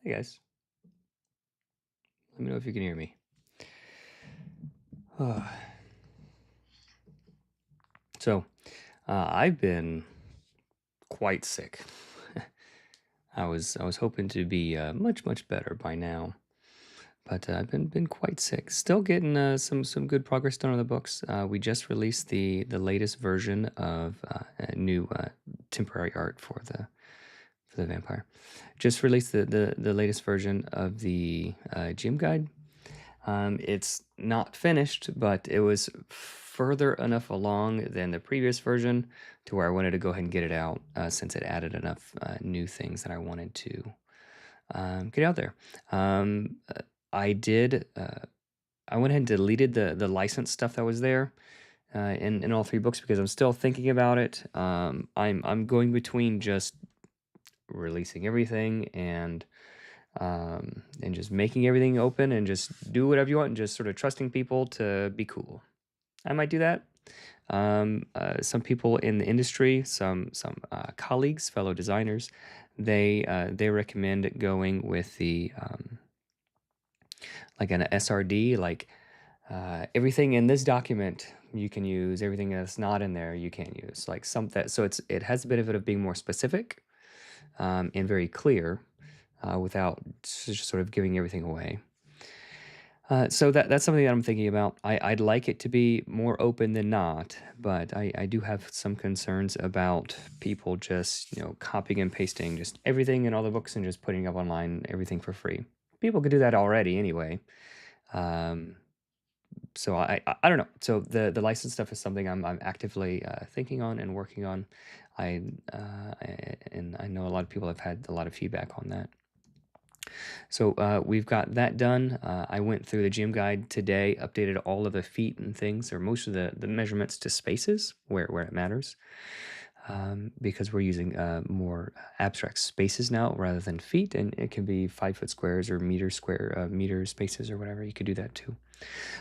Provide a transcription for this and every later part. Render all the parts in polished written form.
Hey guys, let me know if you can hear me. So, I've been quite sick. I was hoping to be much better by now, but I've been quite sick. Still getting some good progress done on the books. We just released the latest version of a new temporary art for the vampire. Just released the latest version of the gym guide. It's not finished, but it was further enough along than the previous version to where I wanted to go ahead and get it out since it added enough new things that I wanted to get out there. I did. I went ahead and deleted the license stuff that was there in all three books because I'm still thinking about it. I'm going between just releasing everything and just making everything open and just do whatever you want and just sort of trusting people to be cool. I might do that. Some people in the industry, some colleagues, fellow designers, they recommend going with the like an SRD, like everything in this document you can use, everything that's not in there you can't use, like some that. So it has the benefit of being more specific and very clear without just sort of giving everything away. So that's something that I'm thinking about. I'd like it to be more open than not, but I do have some concerns about people just copying and pasting just everything in all the books and just putting up online everything for free. People could do that already anyway. Um, so I don't know. So the license stuff is something I'm actively thinking on and working on. And I know a lot of people have had a lot of feedback on that. So we've got that done. I went through the gym guide today, updated all of the feet and things, or most of the measurements to spaces where it matters, because we're using more abstract spaces now rather than feet, and it can be 5-foot squares or meter spaces or whatever. You could do that too.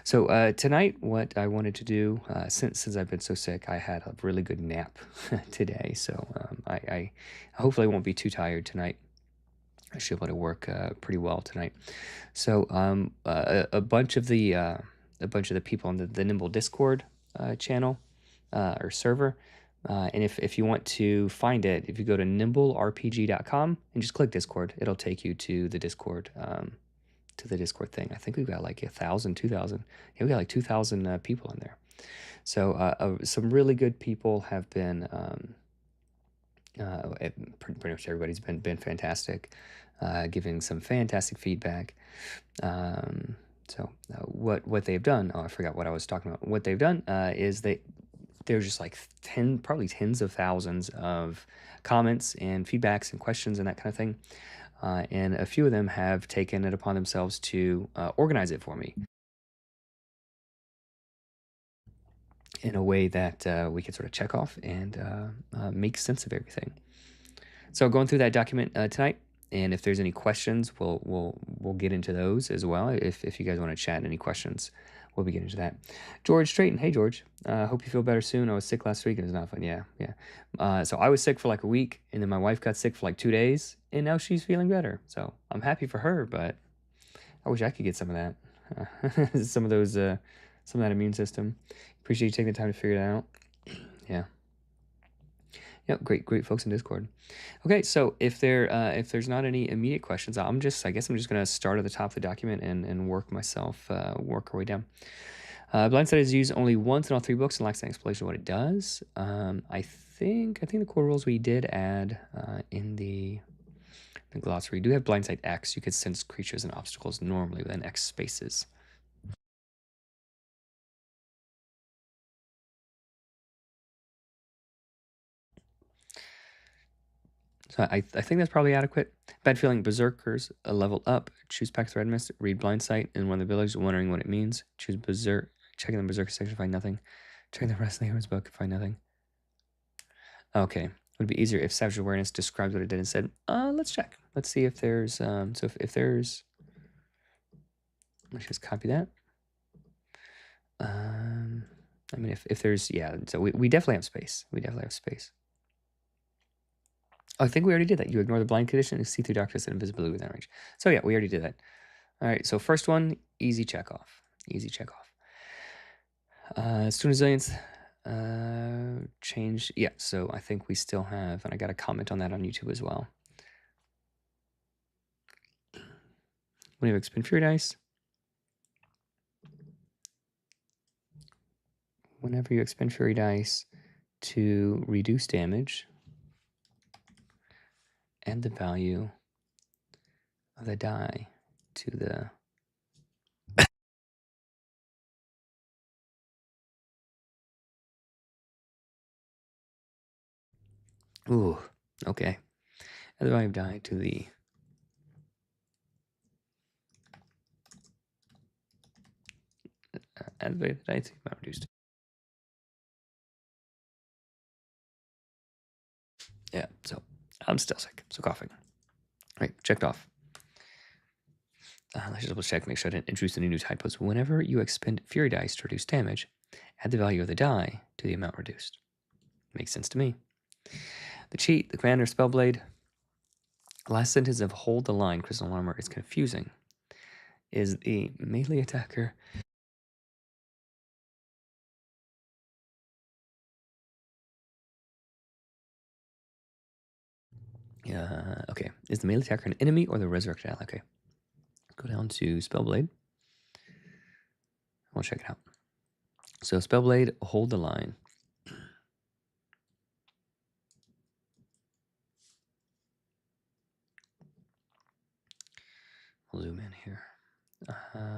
So tonight, what I wanted to do, since I've been so sick, I had a really good nap today. So I hopefully won't be too tired tonight. I should be able to work pretty well tonight. So a bunch of the people on the Nimble Discord channel or server, and if you want to find it, if you go to nimblerpg.com and just click Discord, it'll take you to the Discord thing. I think we've got like 1,000, 2,000. Yeah, we got like 2,000 people in there. So some really good people have been. Pretty much everybody's been fantastic, giving some fantastic feedback. What they've done? Oh, I forgot what I was talking about. What they've done is there's just like probably tens of thousands of comments and feedbacks and questions and that kind of thing. And a few of them have taken it upon themselves to organize it for me in a way that we can sort of check off and make sense of everything. So going through that document tonight, and if there's any questions, we'll get into those as well. If you guys want to chat any questions, we'll be getting into that. George Straighton, hey George, hope you feel better soon. I was sick last week and it's not fun. Yeah. So I was sick for like a week, and then my wife got sick for like 2 days, and now she's feeling better. So I'm happy for her, but I wish I could get some of that, some of that immune system. Appreciate you taking the time to figure it out. Yeah. Yep, great folks in Discord. Okay, so if there's not any immediate questions, I guess I'm just gonna start at the top of the document and work our way down. Blindsight is used only once in all three books and lacks an explanation of what it does. I think the core rules we did add in the glossary do have Blindsight X. You could sense creatures and obstacles normally within X spaces. So I think that's probably adequate. Bad feeling berserkers, a level up. Choose Pack Thread Mist, read Blind Sight in one of the villages, wondering what it means. Choose Berserk, checking the Berserker section, find nothing. Checking the rest of the hero's book, find nothing. Okay, would be easier if Savage Awareness describes what it did and said, let's check. Let's see if there's, so if there's, let's just copy that. I mean, if there's, yeah, so we definitely have space. We definitely have space. Oh, I think we already did that. You ignore the blind condition and see through darkness and invisibility within range. So yeah, we already did that. All right, so first one, easy check off. Easy check off. Student resilience, change. Yeah, so I think we still have, and I got a comment on that on YouTube as well. When you expend Fury Dice, whenever you expend Fury Dice to reduce damage, add the value of the die to the... Ooh, okay. Add the value of die to the... add the value of the die to the amount reduced. Yeah, so I'm still sick, so coughing. All right, checked off. Let's just double check, make sure I didn't introduce any new typos. Whenever you expend Fury Dice to reduce damage, add the value of the die to the amount reduced. Makes sense to me. The cheat, the commander Spellblade. Last sentence of hold the line, Crystal Armor, is confusing. Is the melee attacker... okay. Is the melee attacker an enemy or the resurrected ally? Okay. Go down to Spellblade. We'll check it out. So Spellblade, hold the line. We'll zoom in here.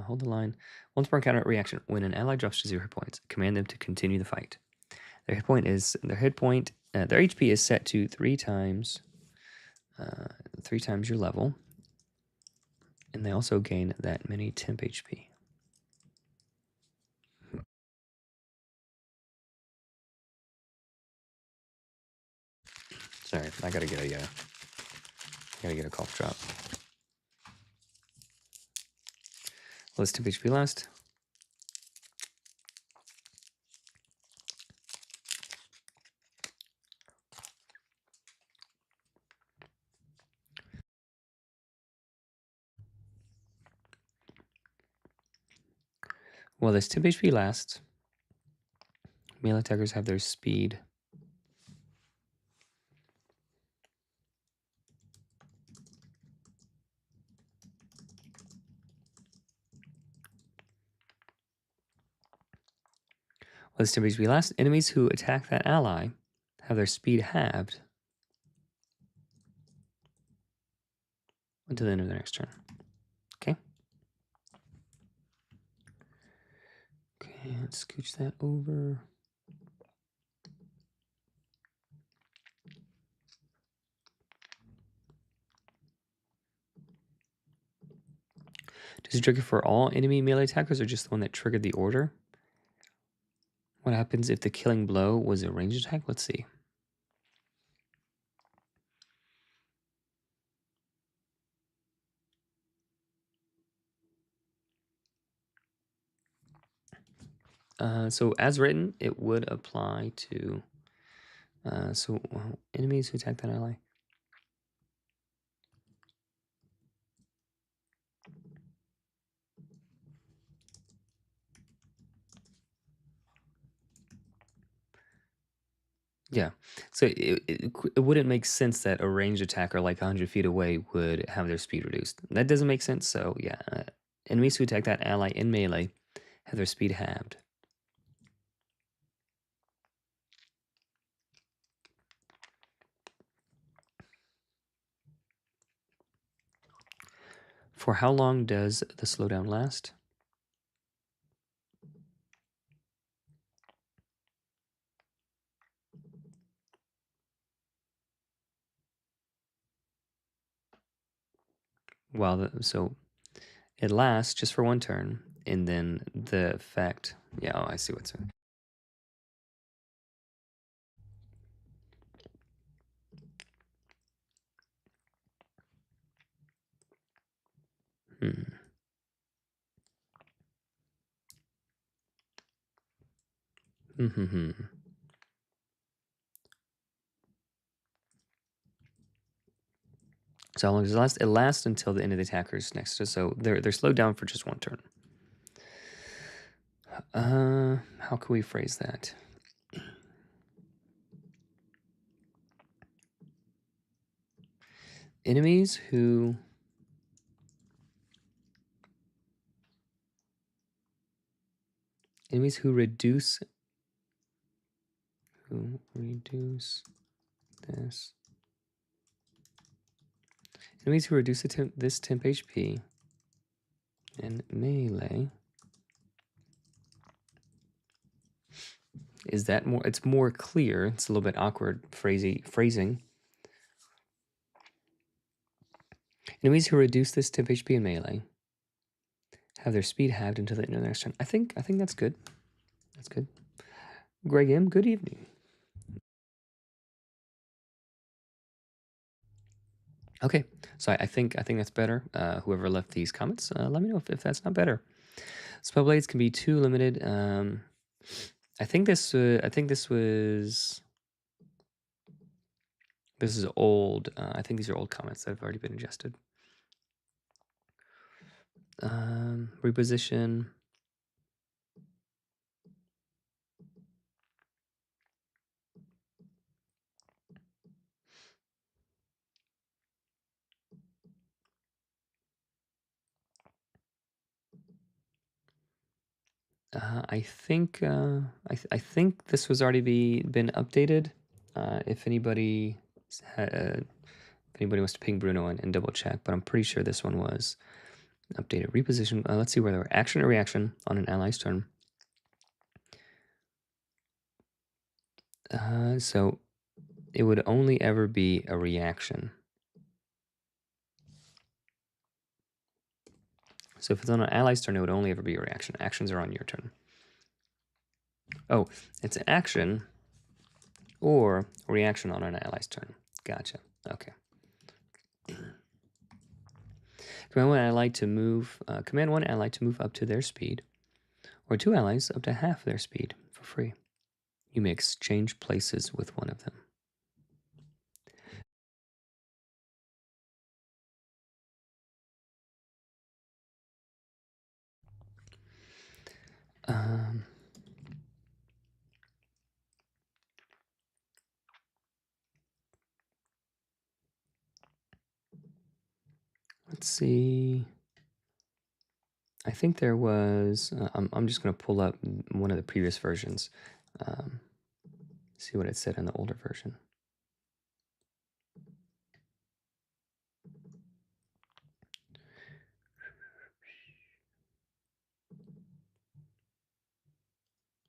Hold the line. Once per encounter reaction, when an ally drops to 0 hit points, command them to continue the fight. Their HP is set to 3 times your level, and they also gain that many temp HP. Sorry, I gotta get a cough drop. Let's temp HP last. Well, this temp HP lasts. Melee attackers have their speed. Well, this temp HP lasts. Enemies who attack that ally have their speed halved until the end of the next turn. Okay. Okay, let's scooch that over. Does it trigger for all enemy melee attackers or just the one that triggered the order? What happens if the killing blow was a ranged attack? Let's see. So as written, it would apply to enemies who attack that ally. Yeah, so it wouldn't make sense that a ranged attacker like 100 feet away would have their speed reduced. That doesn't make sense, so yeah. Enemies who attack that ally in melee have their speed halved. For how long does the slowdown last? So it lasts just for 1 turn, and then the effect... Yeah, oh, I see what's... Hmm. So how long does it last? It lasts until the end of the attacker's next to. So they're slowed down for just one turn. How can we phrase that? Enemies who reduce this. Enemies who reduce this temp HP and melee. Is that more? It's more clear. It's a little bit awkward phrasing. Enemies who reduce this temp HP and melee have their speed halved until the end of the next turn. I think that's good. That's good. Greg M, good evening. Okay, so I think that's better. Whoever left these comments, let me know if that's not better. Spell blades can be too limited. I think this was. This is old. I think these are old comments that have already been adjusted. Reposition. I think I think this was already been updated. If anybody wants to ping Bruno and double check, but I'm pretty sure this one was updated. Reposition. Let's see where they were. Action or reaction on an ally's turn. So it would only ever be a reaction. So if it's on an ally's turn, it would only ever be a reaction. Actions are on your turn. Oh, it's an action or reaction on an ally's turn. Gotcha. Okay. Command one ally to move. Command one ally to move up to their speed, or two allies up to half their speed for free. You may exchange places with one of them. Let's see. I think there was. I'm just going to pull up one of the previous versions. See what it said in the older version.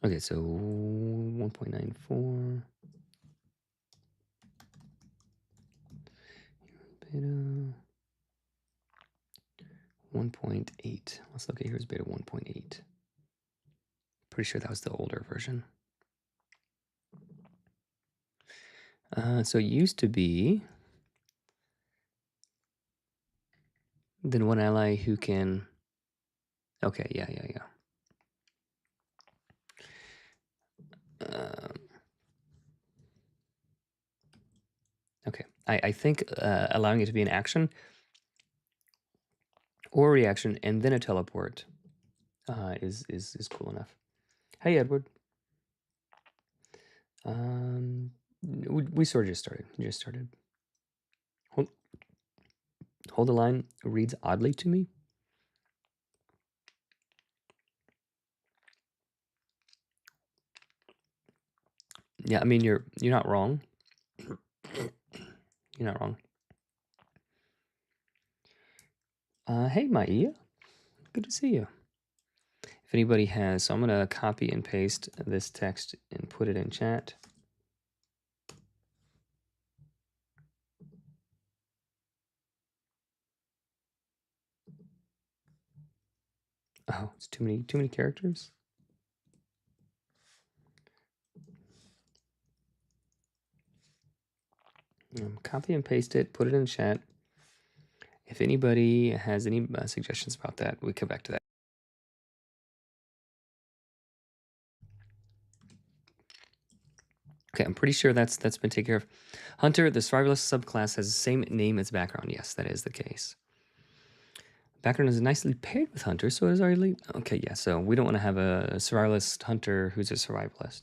Okay, so 1.94. Beta 1.8. Let's look at here's beta 1.8. Pretty sure that was the older version. So it used to be then one ally who can. Okay, yeah. Okay, I think allowing it to be an action or a reaction and then a teleport is cool enough. Hey, Edward. We sort of just started. Hold the line reads oddly to me. Yeah, I mean you're not wrong. You're not wrong. Hey, Maia. Good to see you. If anybody has, so I'm going to copy and paste this text and put it in chat. Oh, it's too many characters. Copy and paste it, put it in chat. If anybody has any suggestions about that, we come back to that. Okay, I'm pretty sure that's been taken care of. Hunter, the survivalist subclass, has the same name as background. Yes, that is the case. Background is nicely paired with Hunter, so it is already... Okay, yeah, so we don't want to have a survivalist Hunter who's a survivalist.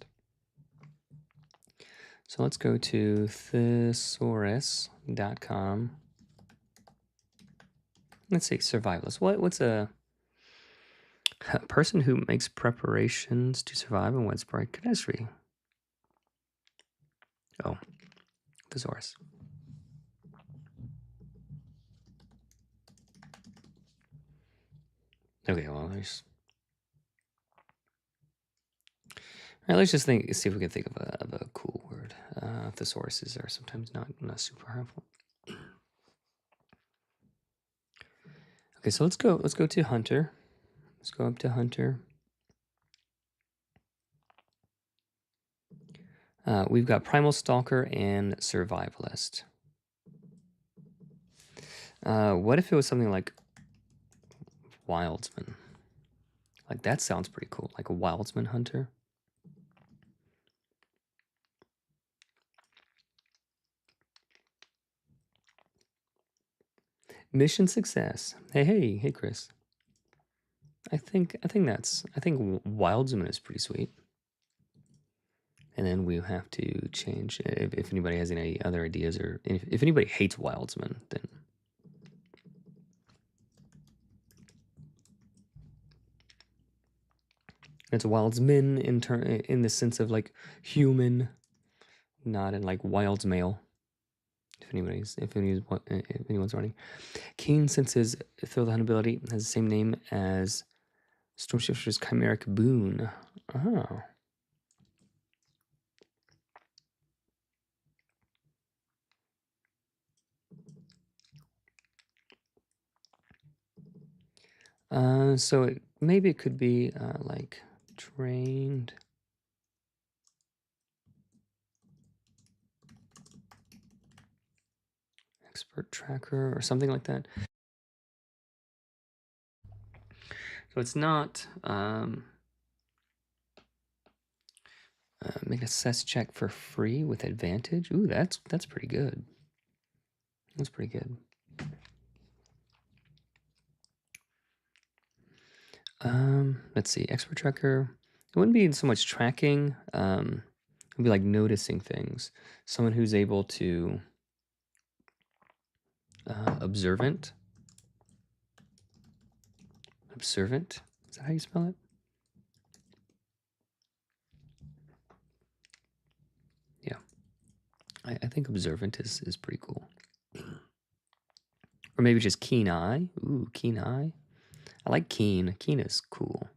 So let's go to thesaurus.com. Let's see, survivalist. What's a person who makes preparations to survive in widespread catastrophe? Oh, thesaurus. Okay, well, there's... All right, let's just see if we can think of a cool word. Thesauruses are sometimes not super helpful. Okay, so let's go to Hunter. Let's go up to Hunter. We've got Primal Stalker and Survivalist. What if it was something like Wildsman? Like, that sounds pretty cool. Like a Wildsman Hunter. Mission success. Hey, Chris. I think Wildsman is pretty sweet. And then we have to change if anybody has any other ideas, or if anybody hates Wildsman, then it's Wildsman in the sense of like human, not in like Wildsmale. If anyone's running. Keen senses throw the hunt ability has the same name as Stormshifter's Chimeric Boon. Oh. So maybe it could be like trained. Expert tracker or something like that. So it's not make an assess check for free with advantage. Ooh, that's pretty good. That's pretty good. Let's see, expert tracker. It wouldn't be so much tracking. It'd be like noticing things. Someone who's able to observant. Observant. Is that how you spell it? Yeah. I think observant is pretty cool. Or maybe just keen eye. Ooh, keen eye. I like keen. Keen is cool.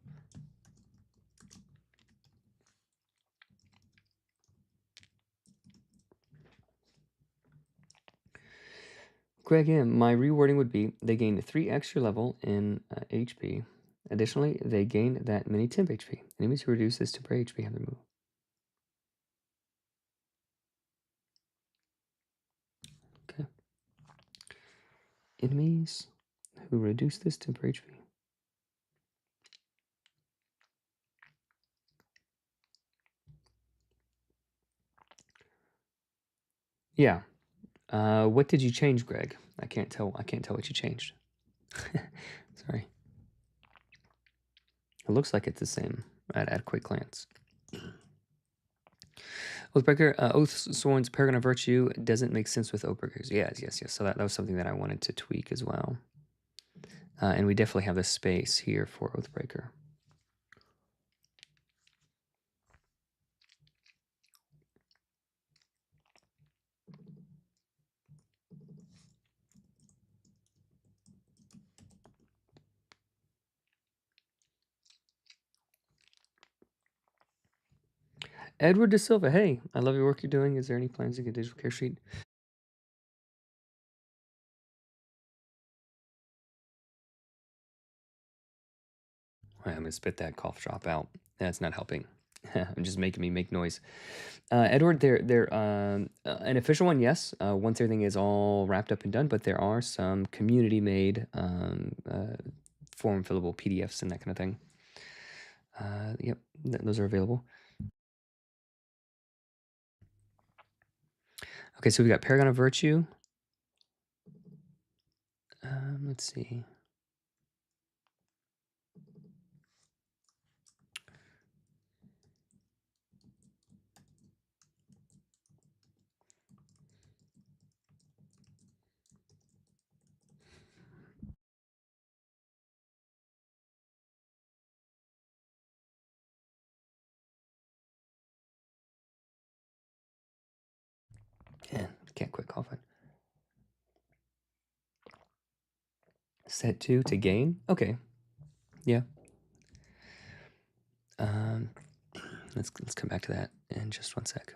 Greg M, my rewording would be they gain 3 extra level in HP. Additionally, they gain that many temp HP. Enemies who reduce this temporary HP have their move. Okay. Enemies who reduce this temporary HP. Yeah. What did you change, Greg? I can't tell what you changed. Sorry. It looks like it's the same at a quick glance. Oathbreaker, Oath Sworn's Paragon of Virtue doesn't make sense with Oathbreakers. Yes. So that was something that I wanted to tweak as well. And we definitely have the space here for Oathbreaker. Edward De Silva, hey, I love your work you're doing. Is there any plans to get a digital care sheet? I'm going to spit that cough drop out. That's not helping. I'm just making me make noise. Edward, they're an official one, yes. Once everything is all wrapped up and done, but there are some community-made form fillable PDFs and that kind of thing. Yep, those are available. Okay, so we got Paragon of Virtue. Let's see. Yeah, can't quit coughing. Set 2 to gain. Okay, yeah. Let's come back to that in just 1 sec.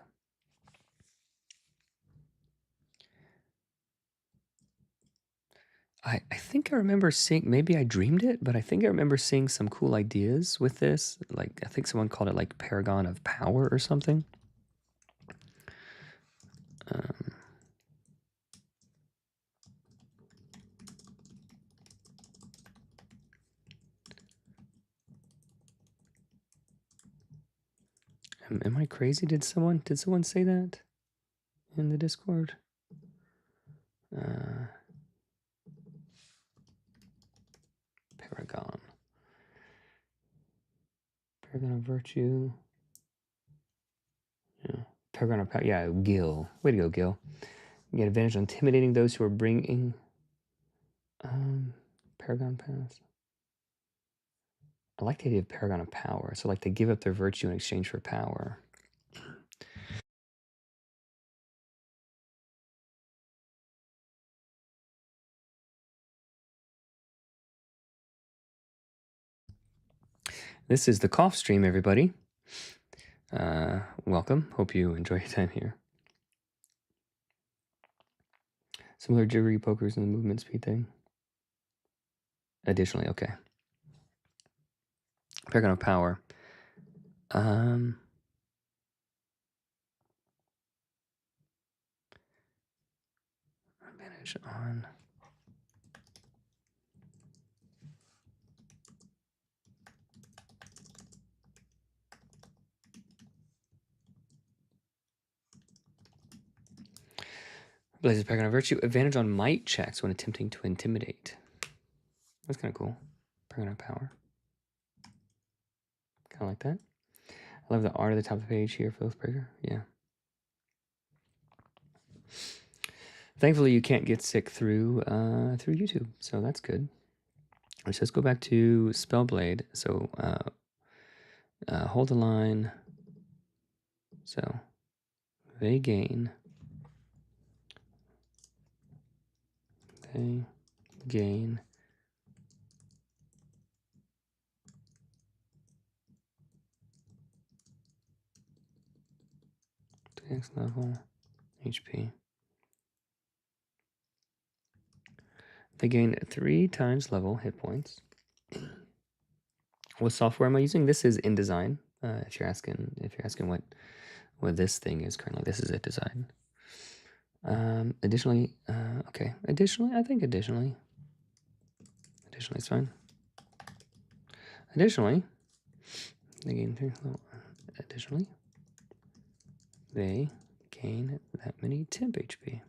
I think I remember seeing, maybe I dreamed it, but I think I remember seeing some cool ideas with this. Like, I think someone called it like Paragon of Power or something. Am I crazy? Did someone say that in the Discord? Paragon of Virtue. Yeah. Paragon of Power. Yeah, Gil. Way to go, Gil. You get advantage on intimidating those who are bringing Paragon Pass. I like the idea of Paragon of Power. So, like, they give up their virtue in exchange for power. This is the cough stream, everybody. Welcome. Hope you enjoy your time here. Similar jiggery pokers in the movement speed thing. Additionally, okay. Paragon of Power. Advantage on. Blazes Paragon of Virtue. Advantage on might checks when attempting to intimidate. That's kind of cool. Paragon of Power. Kind of like that. I love the art at the top of the page here for Oathbreaker. Yeah. Thankfully, you can't get sick through YouTube, so that's good. Let's just go back to Spellblade. So hold the line. So they gain. They gain. Next level HP. They gain 3 times level hit points. What software am I using? This is InDesign. If you're asking what this thing is currently, this is InDesign. Additionally, okay. Additionally is fine. Additionally, they gain 3 level. Additionally, they gain that many temp HP.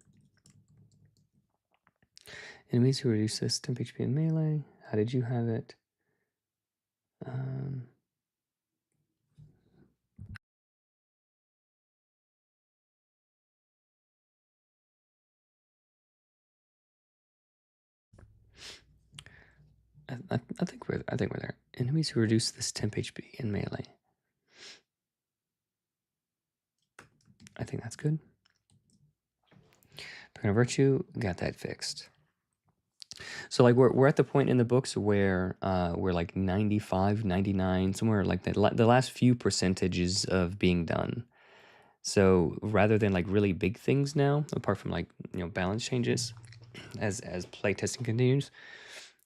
Enemies who reduce this temp HP in melee. How did you have it? I think we're there. Enemies who reduce this temp HP in melee. I think that's good. Paragon of Virtue, got that fixed. So like we're at the point in the books where we're like 95, 99, somewhere like the last few percentages of being done. So rather than like really big things now, apart from like, balance changes as playtesting continues,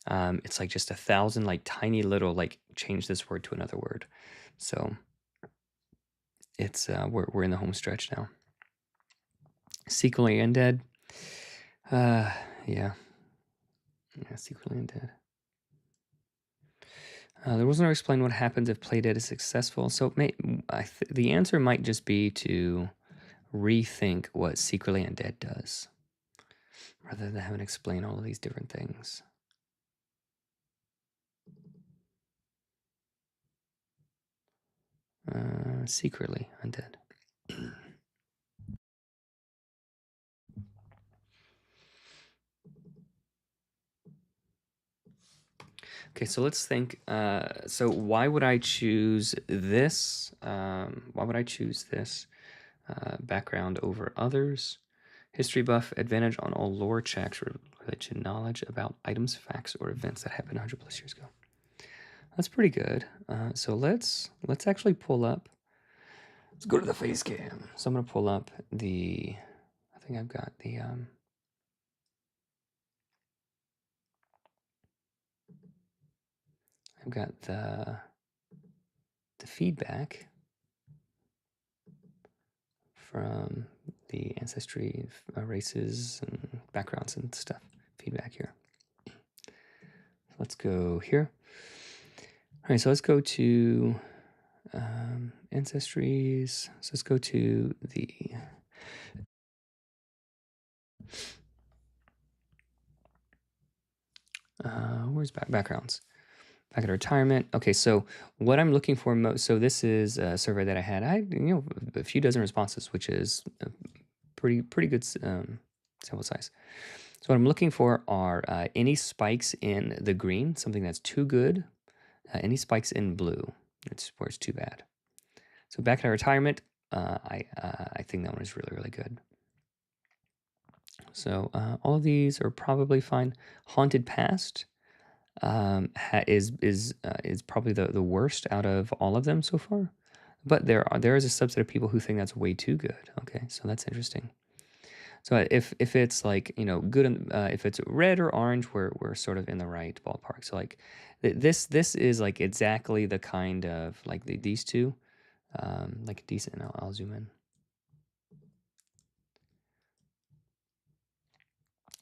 it's like just 1,000 like tiny little like change this word to another word. So it's we're in the home stretch now. Secretly Undead. Yeah, Secretly Undead. There wasn't explained what happens if playdead is successful. So the answer might just be to rethink what Secretly Undead does, rather than having to explain all of these different things. Secretly Undead. Okay, so let's think. So why would I choose this? Why would I choose this background over others? History buff, advantage on all lore checks related to knowledge about items, facts, or events that happened 100 plus years ago. That's pretty good. So let's actually pull up. Let's go to the face cam. So I'm gonna pull up the. I think I've got the. I've got the feedback from the ancestry, races, and backgrounds and stuff. Feedback here. Let's go here. All right, so let's go to ancestries. So let's go to the where's backgrounds? Back at retirement. Okay, so what I'm looking for so this is a survey that I had. A few dozen responses, which is a pretty good sample size. So what I'm looking for are any spikes in the green, something that's too good. Any spikes in blue, it's where it's too bad. So back at retirement, I think that one is really good. So all of these are probably fine. Haunted Past is probably the worst out of all of them so far. But there is a subset of people who think that's way too good. Okay, so that's interesting. So if it's like, good, if it's red or orange, we're sort of in the right ballpark. So like this is like exactly the kind of like these two, like decent. I'll zoom in.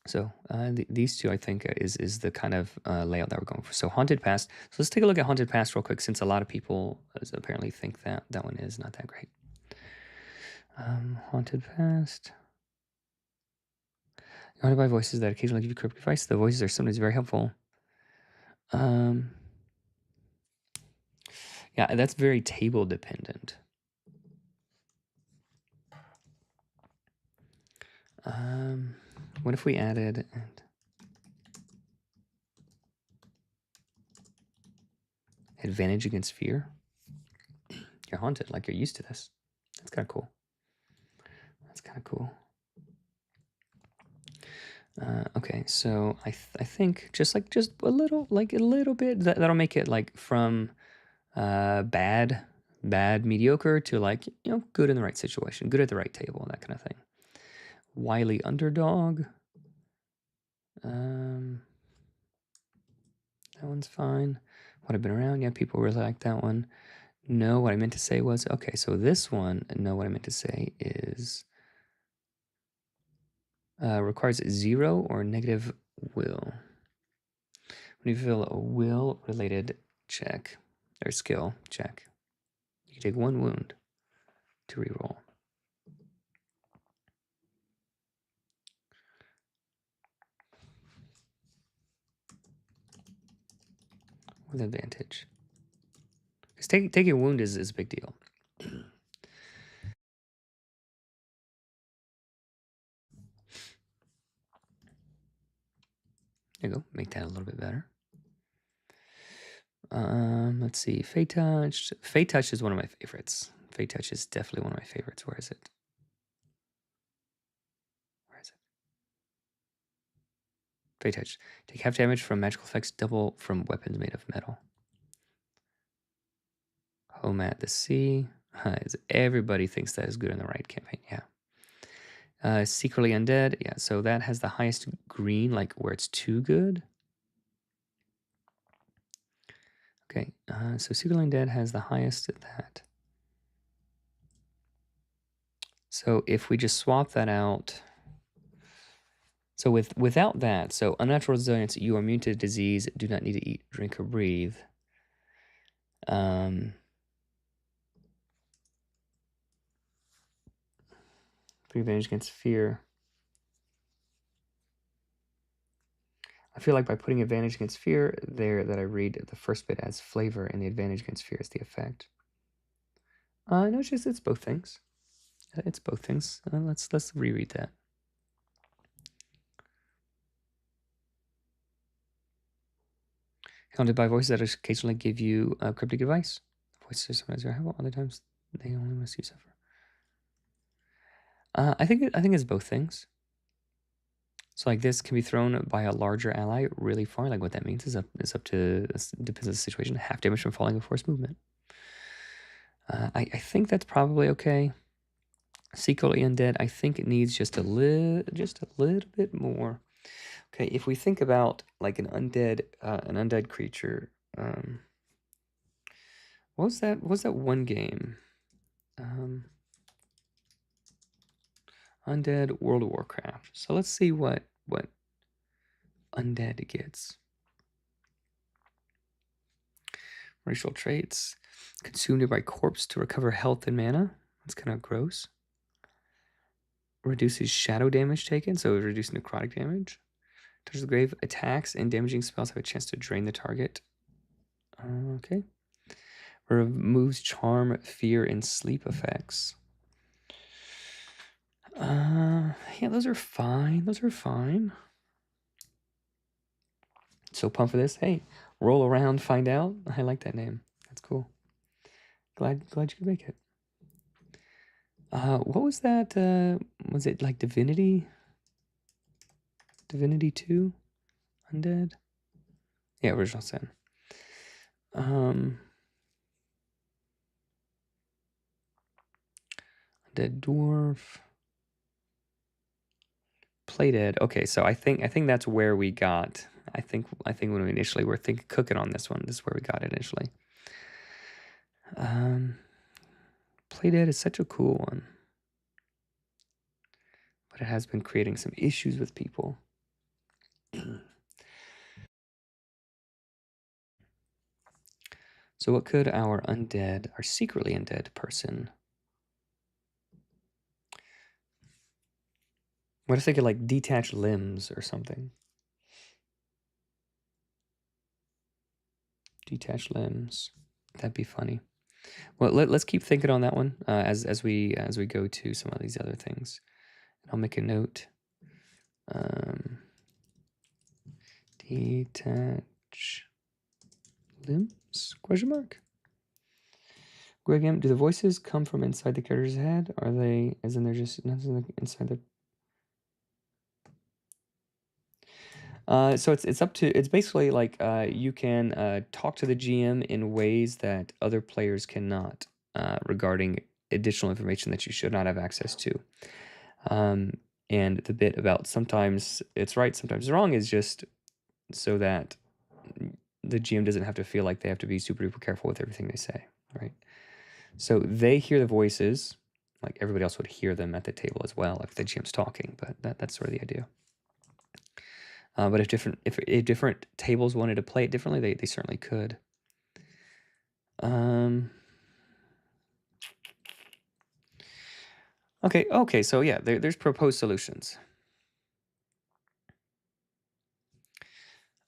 So these two, I think, is the kind of layout that we're going for. So Haunted Past. So let's take a look at Haunted Past real quick, since a lot of people apparently think that one is not that great. Haunted Past. Haunted by voices that occasionally give you cryptic advice. The voices are sometimes very helpful. Yeah, that's very table dependent. What if we added advantage against fear? You're haunted, like you're used to this. That's kind of cool. That's kind of cool. Okay, so I think just a little bit that'll make it like from bad mediocre to like good in the right situation, good at the right table, that kind of thing. Wily underdog. That one's fine. Would have been around. Yeah, people really like that one. No, what I meant to say was, okay, so this one, no, what I meant to say is requires 0 or negative will. When you feel a will related check or skill check, you take 1 wound to reroll. With advantage. Because taking a wound is a big deal. There you go. Make that a little bit better. Let's see. Fey Touch. Fey Touch is one of my favorites. Fey Touch is definitely one of my favorites. Where is it? Where is it? Fey Touch. Take half damage from magical effects, double from weapons made of metal. Home at the Sea. Everybody thinks that is good in the right campaign. Yeah. Secretly Undead. Yeah, so that has the highest green, like where it's too good. Okay, so Secretly Undead has the highest at that. So if we just swap that out, so without that, so unnatural resilience, you are immune to disease, do not need to eat, drink, or breathe. Putting advantage against fear. I feel like by putting advantage against fear there that I read the first bit as flavor and the advantage against fear is the effect. No, it's both things. It's both things. Let's reread that. Haunted by voices that occasionally give you cryptic advice. Voices sometimes are helpful, other times they only want to see you suffer. I think it's both things. So like this can be thrown by a larger ally really far. Like what that means is up to depends on the situation. Half damage from falling before its movement. I think that's probably okay. Secretly undead, I think it needs just a little bit more. Okay, if we think about like an undead creature, what was that? What was that one game? Undead World of Warcraft. So let's see what undead gets. Racial traits. Consume nearby corpse to recover health and mana. That's kind of gross. Reduces shadow damage taken, so reduce necrotic damage. Touches the grave. Attacks and damaging spells have a chance to drain the target. Okay. Removes charm, fear, and sleep effects. Yeah, those are fine. Those are fine. So pumped for this. Hey, roll around, find out. I like that name. That's cool. Glad you could make it. What was that? Was it like Divinity? Divinity 2? Undead? Yeah, Original Sin. Undead Dwarf. Play Dead. Okay, so I think that's where we got. I think when we initially were cooking on this one, this is where we got it initially. Play Dead is such a cool one, but it has been creating some issues with people. So what could our secretly undead person? What if they could like detach limbs or something? Detach limbs. That'd be funny. Well, let's keep thinking on that one as we go to some of these other things. I'll make a note. Detach limbs? Question mark. Greg M, do the voices come from inside the character's head? Are they, as in they're just inside the... So it's up to, it's basically like you can talk to the GM in ways that other players cannot regarding additional information that you should not have access to. And the bit about sometimes it's right, sometimes it's wrong is just so that the GM doesn't have to feel like they have to be super duper careful with everything they say, right? So they hear the voices, like everybody else would hear them at the table as well if the GM's talking, but that's sort of the idea. But if different tables wanted to play it differently, they certainly could. Okay, so yeah, there's proposed solutions.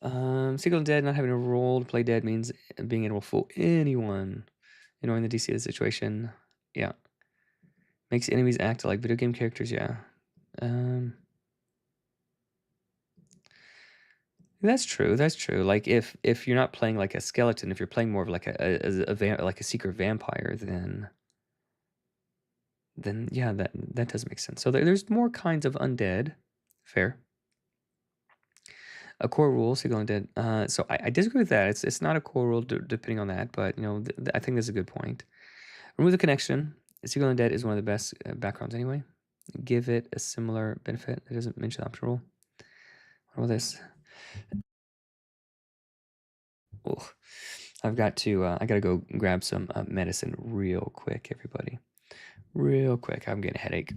Single dead, not having a role to play dead means being able to fool anyone, knowing the DC of the situation. Yeah. Makes enemies act like video game characters, yeah. That's true. Like if you're not playing like a skeleton, if you're playing more of like like a secret vampire, then yeah, that does make sense. So there's more kinds of undead. Fair. A core rule, single undead. So I disagree with that. It's not a core rule depending on that, but I think that's a good point. Remove the connection. Single undead is one of the best backgrounds anyway. Give it a similar benefit. It doesn't mention the option rule. What about this? Oh, I gotta go grab some medicine real quick, everybody. Real quick. I'm getting a headache.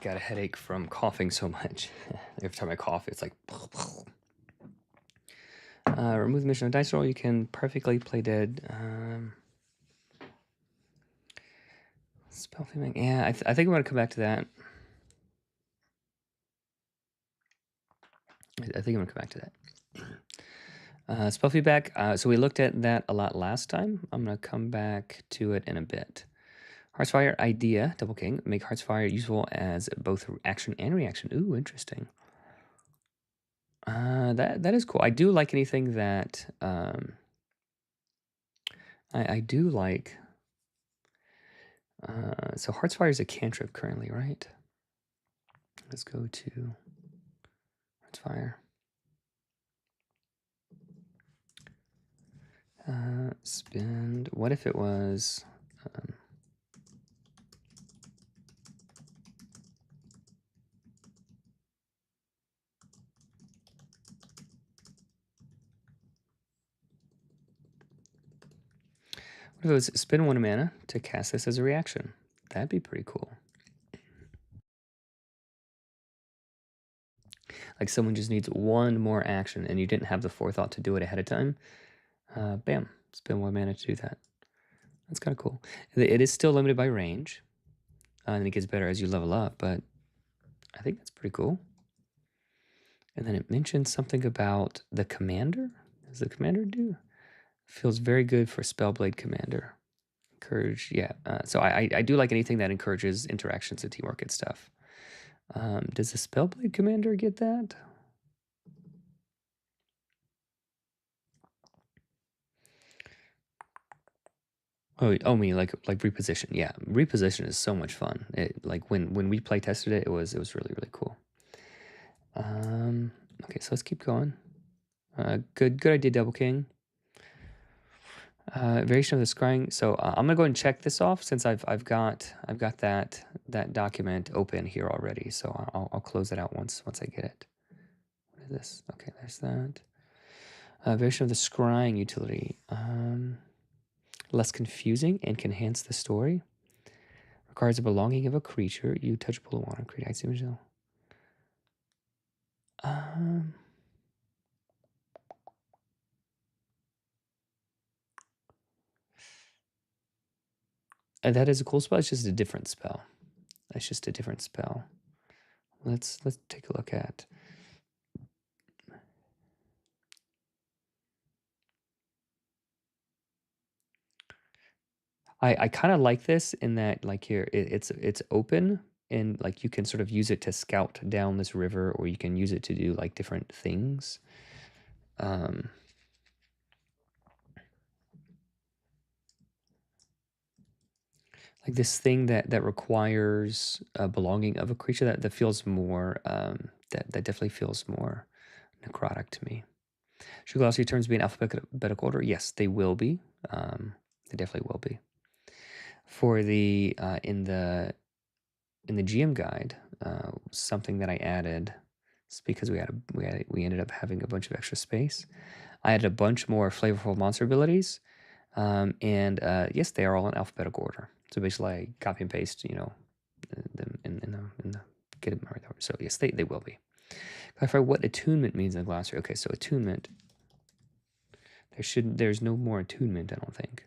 got a headache from coughing so much. Every time I cough, it's like. Remove the mission of dice roll. You can perfectly play dead. Spell feedback. Yeah, I think I'm gonna come back to that. I think I'm gonna come back to that. Spell feedback. So we looked at that a lot last time. I'm gonna come back to it in a bit. Heartsfire idea, Double King. Make Heartsfire useful as both action and reaction. Ooh, interesting. That is cool. I do like anything that I do like. So Heartsfire is a cantrip currently, right? Let's go to Heartsfire. Spend. What if it was? What if it was spend 1 mana to cast this as a reaction? That'd be pretty cool. Like someone just needs one more action and you didn't have the forethought to do it ahead of time. Bam, spend 1 mana to do that. That's kind of cool. It is still limited by range. And it gets better as you level up, but I think that's pretty cool. And then it mentions something about the commander. Does the commander do? Feels very good for Spellblade Commander. Encourage, yeah. So I do like anything that encourages interactions and teamwork and stuff. Does the Spellblade Commander get that? Oh, me like reposition. Yeah, reposition is so much fun. It like when we play tested it, it was really cool. Okay, so let's keep going. Good idea, Double King. Variation of the scrying. So I'm gonna go ahead and check this off since I've got that document open here already. So I'll close it out once I get it. What is this? Okay, there's that. Variation of the scrying utility. Less confusing and can enhance the story. Requires a belonging of a creature. You touch pull water, create ice image. That is a cool spell. It's just a different spell. That's just a different spell. Let's take a look at. I kind of like this in that like here it's open and like you can sort of use it to scout down this river or you can use it to do like different things. Like this thing that requires a belonging of a creature that feels more that definitely feels more necrotic to me. Should glossary terms be in alphabetical order? Yes, they will be. They definitely will be. For the in the GM guide, something that I added, it's because we ended up having a bunch of extra space. I added a bunch more flavorful monster abilities, and yes, they are all in alphabetical order. So basically, I copy and paste, them in the get them right there. So yes, they will be. Clarify what attunement means in the glossary. Okay, so attunement. There's no more attunement, I don't think.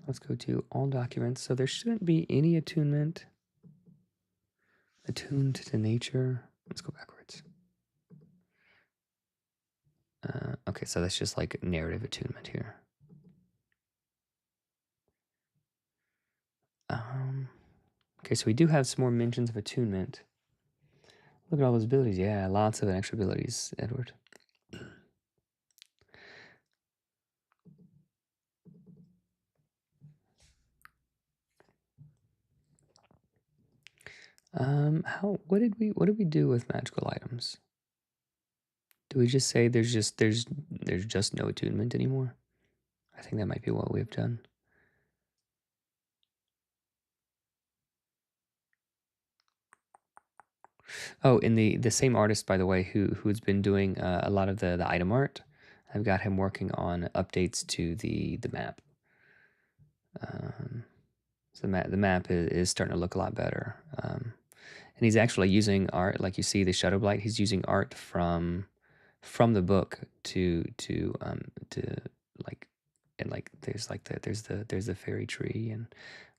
Let's go to all documents. So there shouldn't be any attunement. Attuned to nature. Let's go backwards. Okay, so that's just like narrative attunement here. Okay, so we do have some more mentions of attunement. Look at all those abilities. Yeah, lots of extra abilities, Edward. What did we do with magical items? Do we just say there's just no attunement anymore? I think that might be what we've done. Oh, and the same artist, by the way, who's been doing a lot of the item art. I've got him working on updates to the map. Um, so the map is starting to look a lot better. And he's actually using art, like you see the Shadow Blight. He's using art from the book to like, and like there's the fairy tree and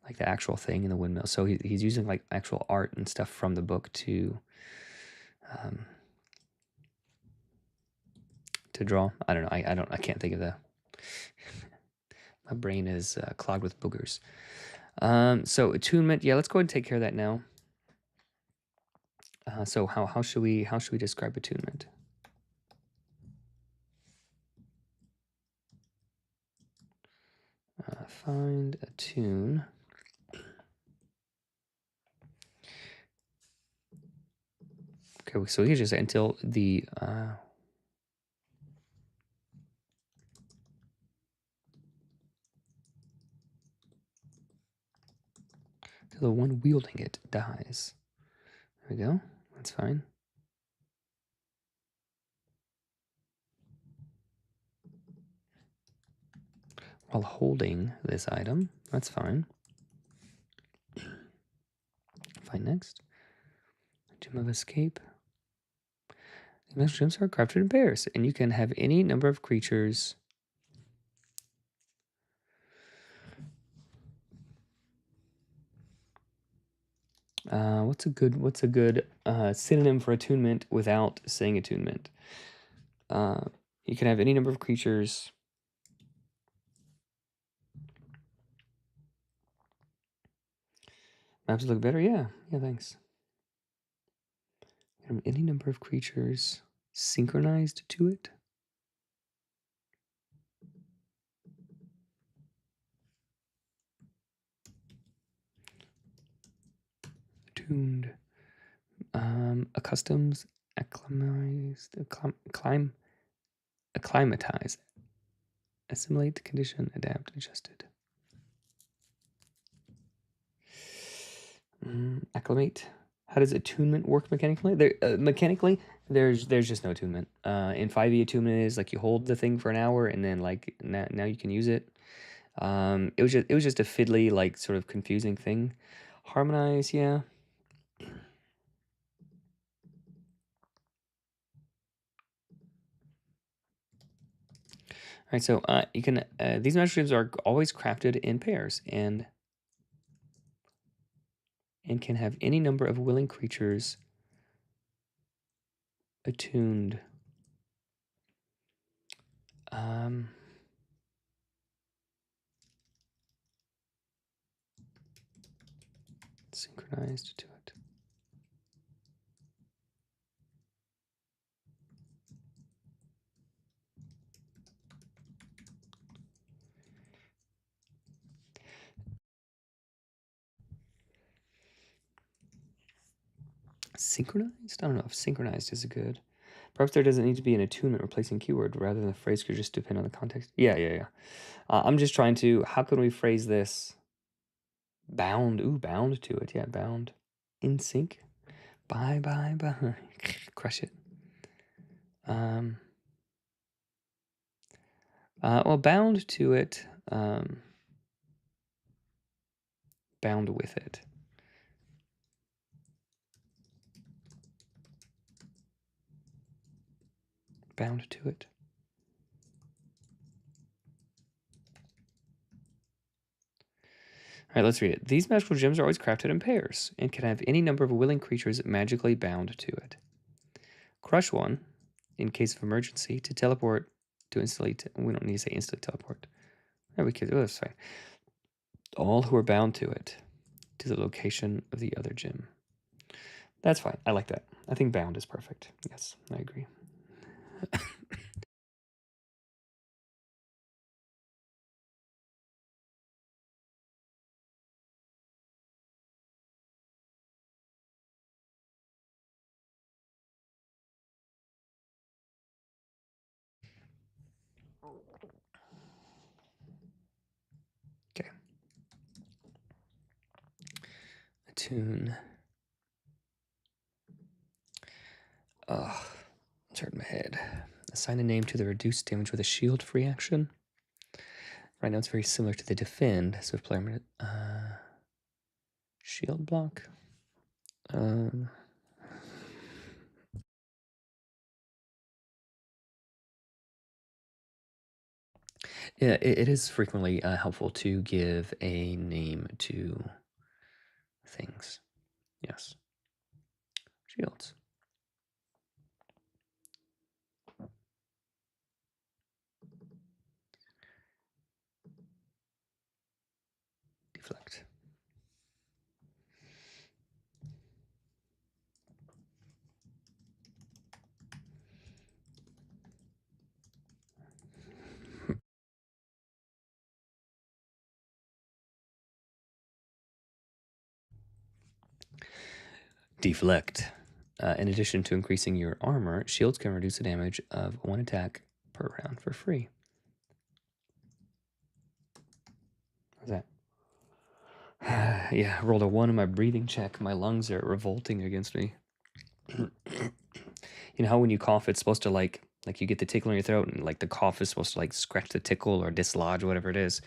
like the actual thing in the windmill. So he's using like actual art and stuff from the book um, to draw. I don't know. I can't think of the. My brain is clogged with boogers. So attunement. Yeah, let's go ahead and take care of that now. So how should we describe attunement? Find attune. Okay, so we can just say until the till the one wielding it dies. There we go. That's fine. While holding this item, that's fine. Fine. Next, Gem of Escape. The next gems are crafted in pairs, and you can have any number of creatures. What's a good synonym for attunement without saying attunement? You can have any number of creatures. Maps look better. Yeah. Thanks. Any number of creatures synchronized to it. Attuned. Accustoms, acclimatize, assimilate, condition, adapt, adjusted. Acclimate. How does attunement work mechanically? Mechanically, there's just no attunement. In 5e, attunement is like you hold the thing for an hour and then like now you can use it. It was just a fiddly, like sort of confusing thing. Harmonize, yeah. All right, so you can these master streams are always crafted in pairs and can have any number of willing creatures attuned. Synchronized to it. Synchronized? I don't know if synchronized is a good. Perhaps there doesn't need to be an attunement replacing keyword. Rather than the phrase could just depend on the context. Yeah. I'm just trying to. How can we phrase this? Bound. Ooh, bound to it. Yeah, bound. In sync. Bye. Crush it. Well, bound to it. Bound with it. Bound to it. All right, let's read it. These magical gems are always crafted in pairs and can have any number of willing creatures magically bound to it. Crush one in case of emergency to teleport to instantly. We don't need to say instantly teleport. Yeah, we could. Oh, that's fine. All who are bound to it to the location of the other gem. That's fine. I like that. I think bound is perfect. Yes, I agree. Okay. Attune. Assign a name to the reduced damage with a shield free action. Right now it's very similar to the defend, so if player shield block. Yeah, it is frequently helpful to give a name to things. Yes. Shields. Deflect. Deflect. In addition to increasing your armor, shields can reduce the damage of one attack per round for free. What's that? Yeah, rolled a 1 in my breathing check. My lungs are revolting against me. You know how when you cough, it's supposed to like you get the tickle in your throat, and like the cough is supposed to like scratch the tickle or dislodge whatever it is.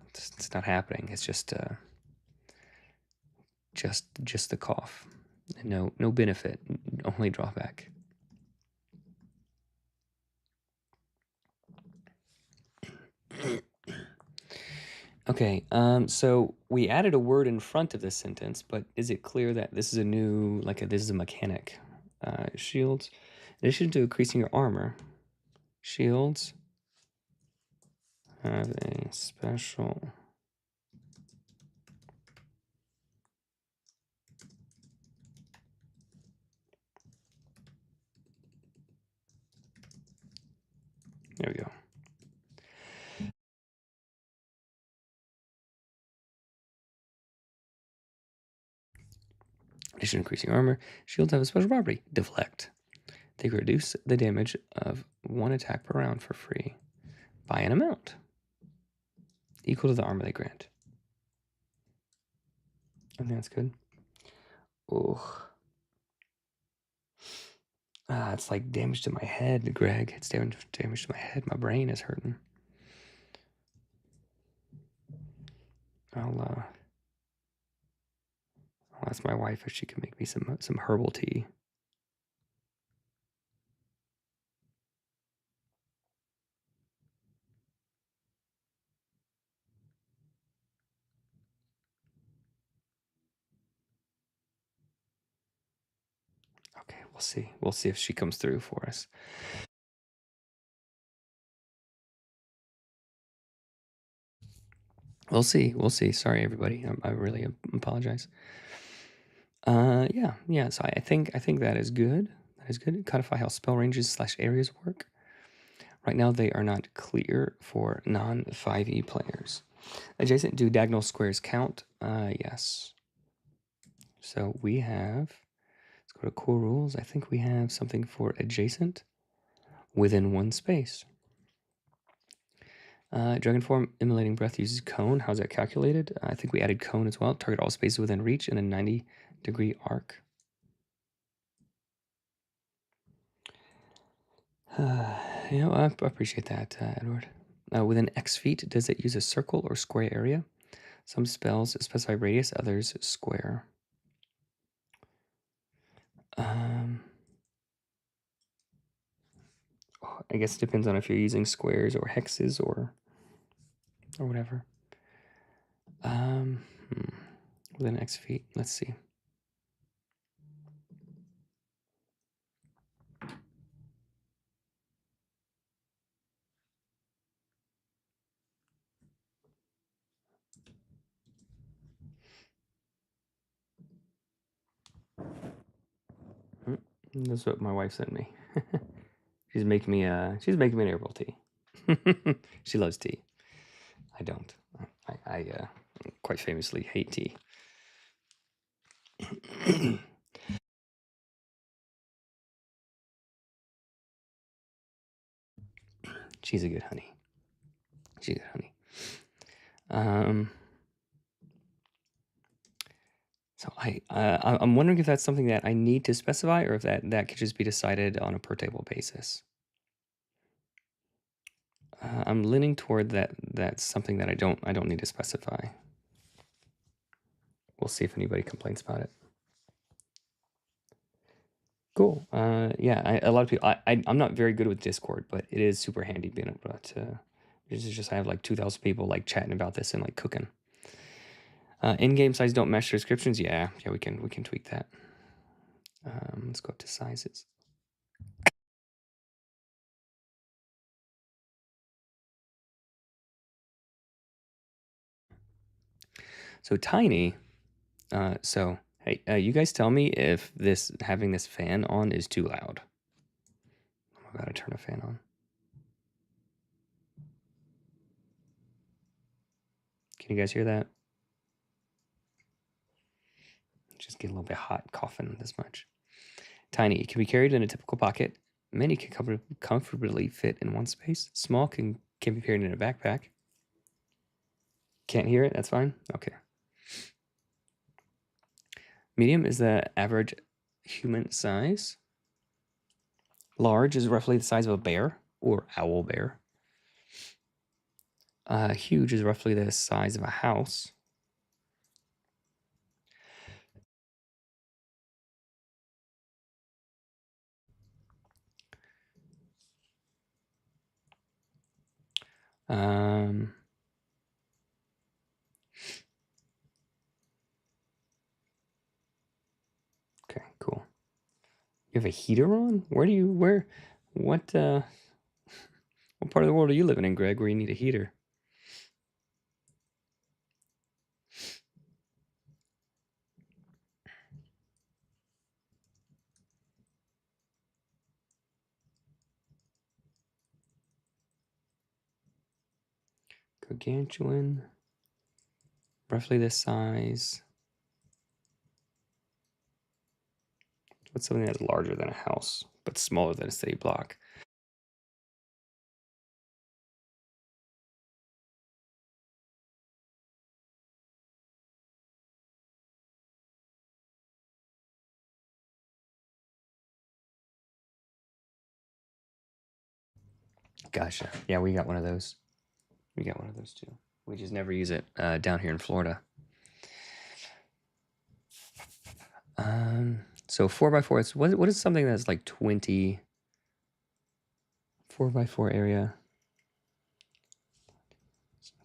It's not happening. It's just the cough. No benefit, only drawback. Okay, so we added a word in front of this sentence, but is it clear that this is a new, this is a mechanic? Shields, in addition to increasing your armor, shields have a special there we go. In addition to increasing armor, shields have a special property, deflect. They reduce the damage of one attack per round for free by an amount equal to the armor they grant. I think that's good. Oh. It's like damage to my head, Greg. It's damage to my head. My brain is hurting. I'll ask my wife if she can make me some herbal tea. Okay, we'll see. We'll see if she comes through for us. We'll see. We'll see. Sorry, everybody. I really apologize. Yeah. So I think that is good. That is good. Codify how spell ranges / areas work. Right now, they are not clear for non-5e players. Adjacent, do diagonal squares count? Yes. So we have, let's go to core rules. I think we have something for adjacent within one space. Dragon form emulating breath uses cone. How's that calculated? I think we added cone as well. Target all spaces within reach in a 90-degree arc. Yeah, I appreciate that, Edward. Within X feet, does it use a circle or square area? Some spells specify radius, others square. I guess it depends on if you're using squares or hexes or whatever. Within X feet, let's see. That's what my wife sent me. She's making me an herbal tea. She loves tea. I don't. I quite famously hate tea. She's a good honey. She's a good honey. So I'm wondering if that's something that I need to specify, or if that could just be decided on a per table basis. I'm leaning toward that. That's something that I don't need to specify. We'll see if anybody complains about it. Cool. Yeah, a lot of people. I'm not very good with Discord, but it is super handy being able to. It's just I have like 2,000 people like chatting about this and like cooking. In-game size don't match descriptions. Yeah, we can tweak that. Let's go up to sizes. So tiny. So hey, you guys tell me if having this fan on is too loud. I gotta turn a fan on. Can you guys hear that? Just get a little bit hot coughing this much. Tiny. It can be carried in a typical pocket. Many can comfortably fit in one space. Small can be carried in a backpack. Can't hear it? That's fine? Okay. Medium is the average human size. Large is roughly the size of a bear or owl bear. Huge is roughly the size of a house. Okay, cool. You have a heater on? What part of the world are you living in, Greg, where you need a heater? Gargantuan. Roughly this size. What's something that's larger than a house, but smaller than a city block? Gotcha. Yeah, we got one of those. We got one of those too. We just never use it down here in Florida. So 4x4. What is something that's like 20? 4x4 area.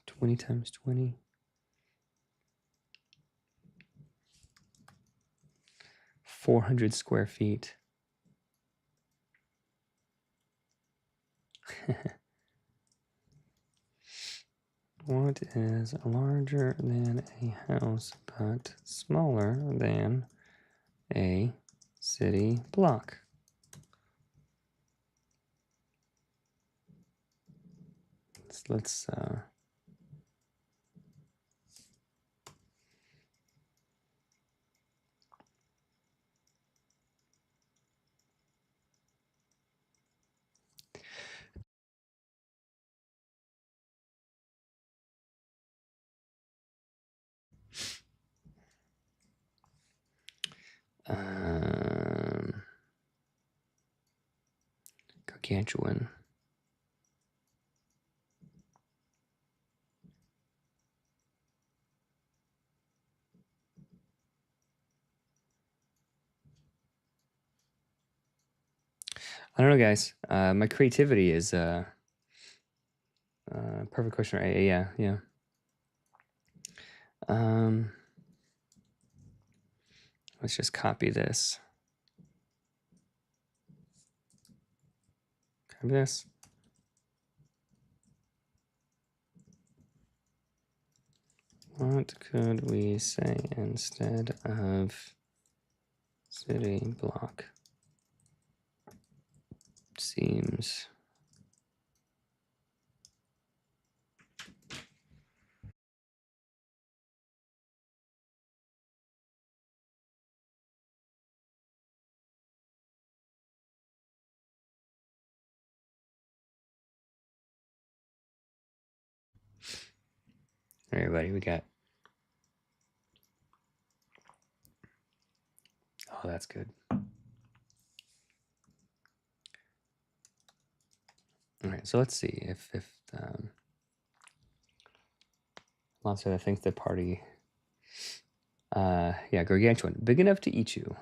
20 times 20. 400 square feet. What is larger than a house but smaller than a city block? Let's gargantuan. I don't know, guys. My creativity is perfect question. Right? Yeah. Let's just copy this. Copy this. What could we say instead of city block? Seems everybody, we got. Oh, that's good. All right, so let's see if Monster that thinks the party. Yeah, gargantuan, big enough to eat you.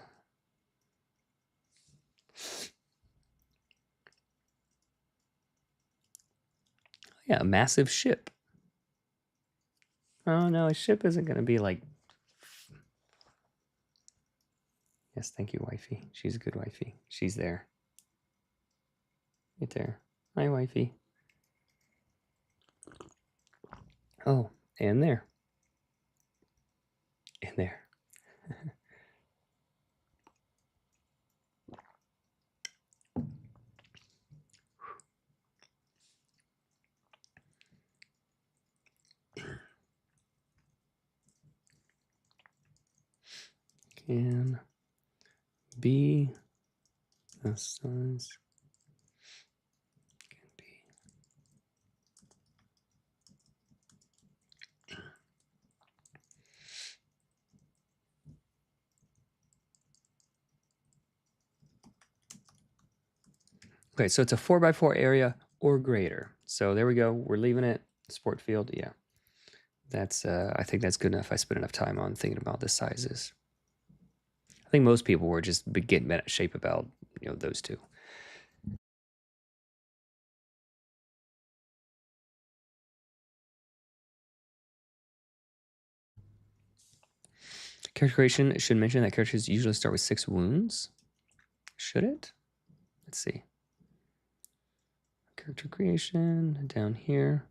Yeah, a massive ship. Oh no, a ship isn't gonna be like. Yes, thank you, wifey. She's a good wifey. She's there. Right there. Hi, wifey. Oh, and there. And there. Can be the size. Can be. Okay, so it's a 4x4 area or greater. So there we go. We're leaving it. Sport field, yeah. That's I think that's good enough. I spent enough time on thinking about the sizes. I think most people were just getting bent at shape about those two. Character creation should mention that characters usually start with 6 wounds. Should it? Let's see. Character creation down here.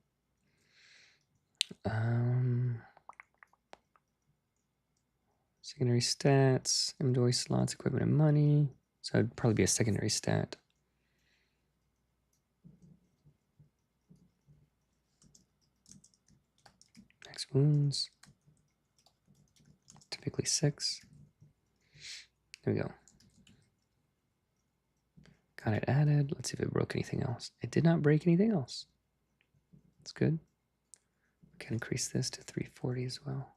Secondary stats, inventory slots, equipment, and money. So it'd probably be a secondary stat. Max wounds. Typically 6. There we go. Got it added. Let's see if it broke anything else. It did not break anything else. That's good. We can increase this to 340 as well.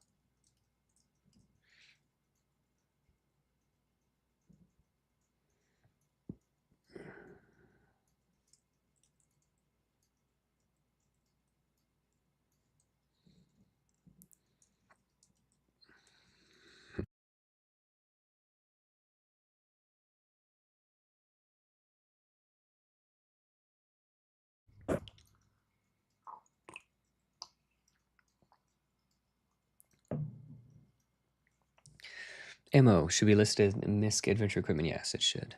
Ammo should be listed in MISC adventure equipment. Yes, it should.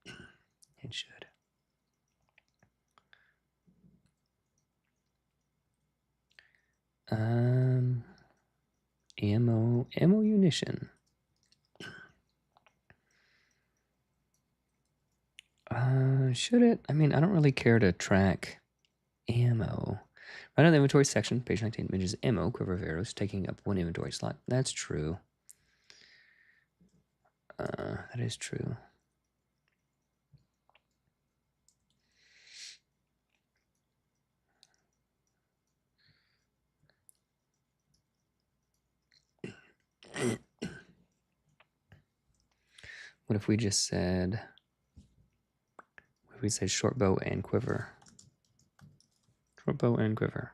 It should. Ammo munition. Should it? I mean, I don't really care to track ammo. Right on the inventory section, page 19 mentions ammo, quiver of arrows, taking up 1 inventory slot. That's true. That is true. What if we just said, what if we said short bow and quiver? Short bow and quiver.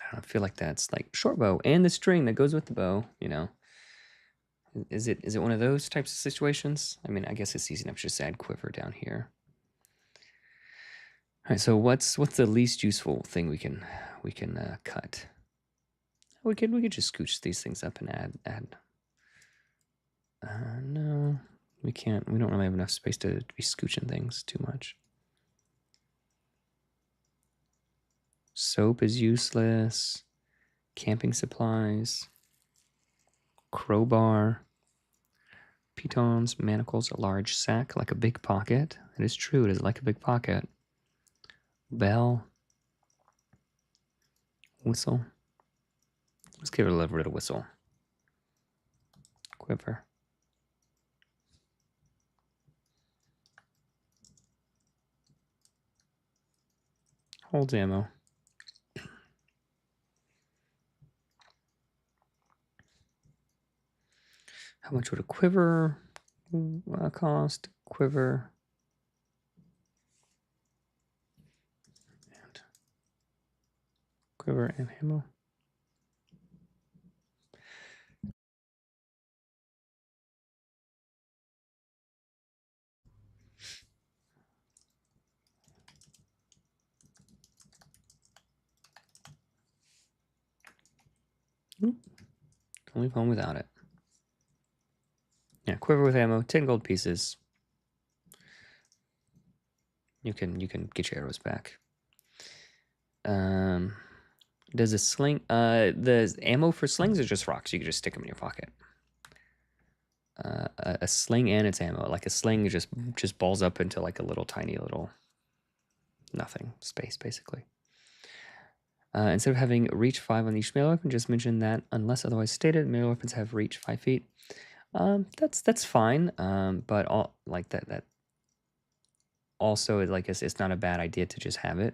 I don't feel like that's like short bow and the string that goes with the bow, Is it one of those types of situations? I mean, I guess it's easy enough to just add quiver down here. All right, so what's the least useful thing we can cut? We could just scooch these things up and add. No, we can't. We don't really have enough space to be scooching things too much. Soap is useless. Camping supplies. Crowbar. Pitons, manacles, a large sack, like a big pocket. It is true, it is like a big pocket. Bell. Whistle. Let's give it a little bit of whistle. Quiver. Holds ammo. How much would a quiver cost? Quiver. quiver and ammo. Oop. Don't leave home without it. Yeah, quiver with ammo, 10 gold pieces. You can get your arrows back. Does a sling? The ammo for slings are just rocks. You can just stick them in your pocket. A sling and its ammo, like a sling, just balls up into like a little tiny little nothing space basically. Instead of having reach 5 on each melee weapon, just mention that unless otherwise stated, melee weapons have reach 5 feet. That's fine. But all like that also like it's not a bad idea to just have it.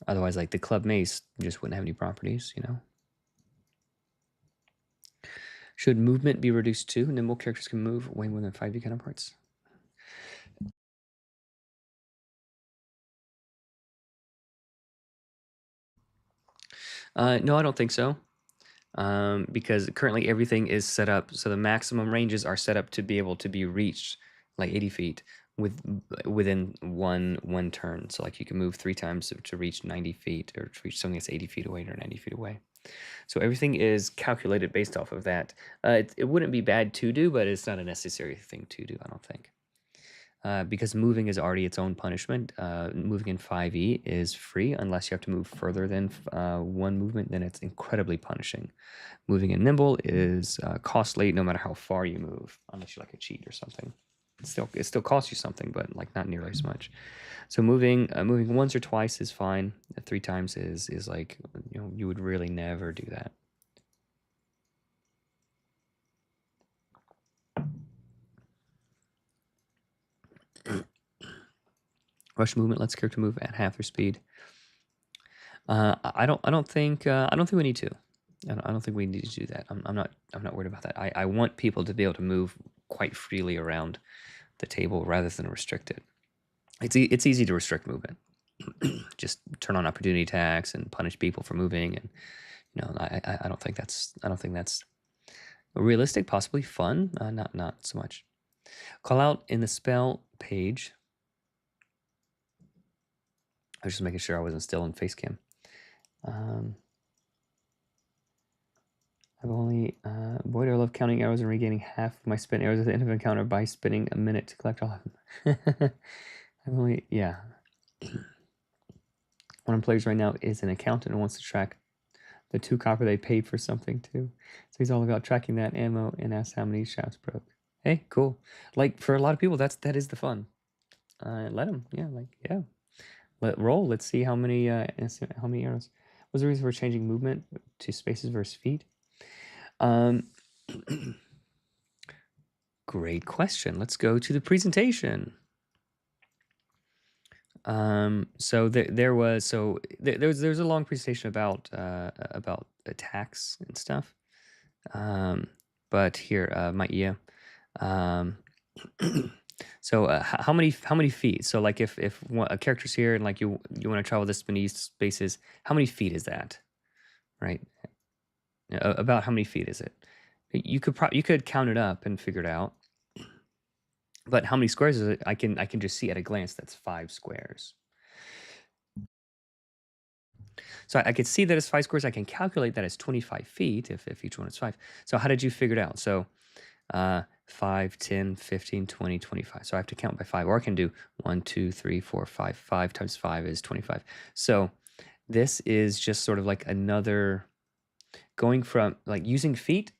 Otherwise, like the club mace just wouldn't have any properties, you know. Should movement be reduced too? Nimble characters can move way more than 5 counterparts. No, I don't think so. Because currently everything is set up so the maximum ranges are set up to be able to be reached like 80 feet within one turn. So like you can move 3 times to reach 90 feet or to reach something that's 80 feet away or 90 feet away. So everything is calculated based off of that. It wouldn't be bad to do, but it's not a necessary thing to do, I don't think. Because moving is already its own punishment. Moving in 5e is free unless you have to move further than 1 movement, then it's incredibly punishing. Moving in Nimble is costly no matter how far you move, unless you like a cheat or something. It still costs you something, but like not nearly as much. So moving once or twice is fine. 3 times is like, you know, you would really never do that. Rush movement lets character move at half their speed. I don't think we need to. I don't think we need to do that. I'm not worried about that. I want people to be able to move quite freely around the table rather than restrict it. It's easy to restrict movement. Just turn on opportunity attacks and punish people for moving, and you know I don't think that's realistic. Possibly fun, not so much. Call out in the spell page. I was just making sure I wasn't still in face cam. I've only, boy, do I love counting arrows and regaining half of my spent arrows at the end of an encounter by spending a minute to collect all of them. I've only, yeah. One of the players right now is an accountant and wants to track the 2 copper they paid for something too. So he's all about tracking that ammo and asks how many shafts broke. Hey, cool. Like for a lot of people, that is the fun. Let them, yeah, like yeah. Roll. Let's see how many arrows. What's the reason for changing movement to spaces versus feet? Great question. Let's go to the presentation. So there was a long presentation about attacks and stuff. But here, my ear. So how many feet? So like if a character's here and like you want to travel this many spaces, how many feet is that? Right? About how many feet is it? You could count it up and figure it out. But how many squares is it? I can just see at a glance that's 5 squares. So I could see that it's 5 squares. I can calculate that as 25 feet if each one is 5. So how did you figure it out? So 5, 10, 15, 20, 25. So I have to count by 5. Or I can do 1, 2, 3, 4, 5. 5 times 5 is 25. So this is just sort of like another going from like using feet.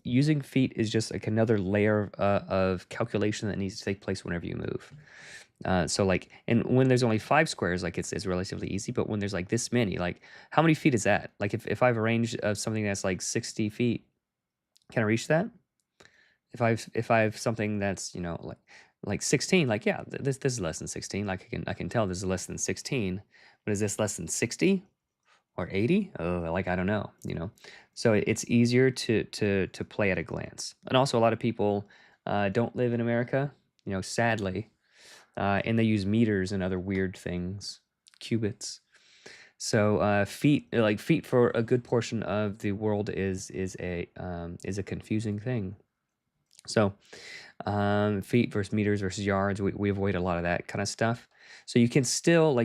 Using feet is just like another layer of calculation that needs to take place whenever you move. So like, and when there's only 5 squares, like it's relatively easy. But when there's like this many, like how many feet is that? Like if I have a range of something that's like 60 feet, can I reach that? If I have something that's, you know, like 16, like yeah, this is less than 16. Like I can tell this is less than 16. But is this less than 60 or 80? Oh, like I don't know, you know. So it's easier to play at a glance. And also a lot of people don't live in America, you know, sadly. And they use meters and other weird things, cubits. So feet for a good portion of the world is a confusing thing. So feet versus meters versus yards, we avoid a lot of that kind of stuff. So you can still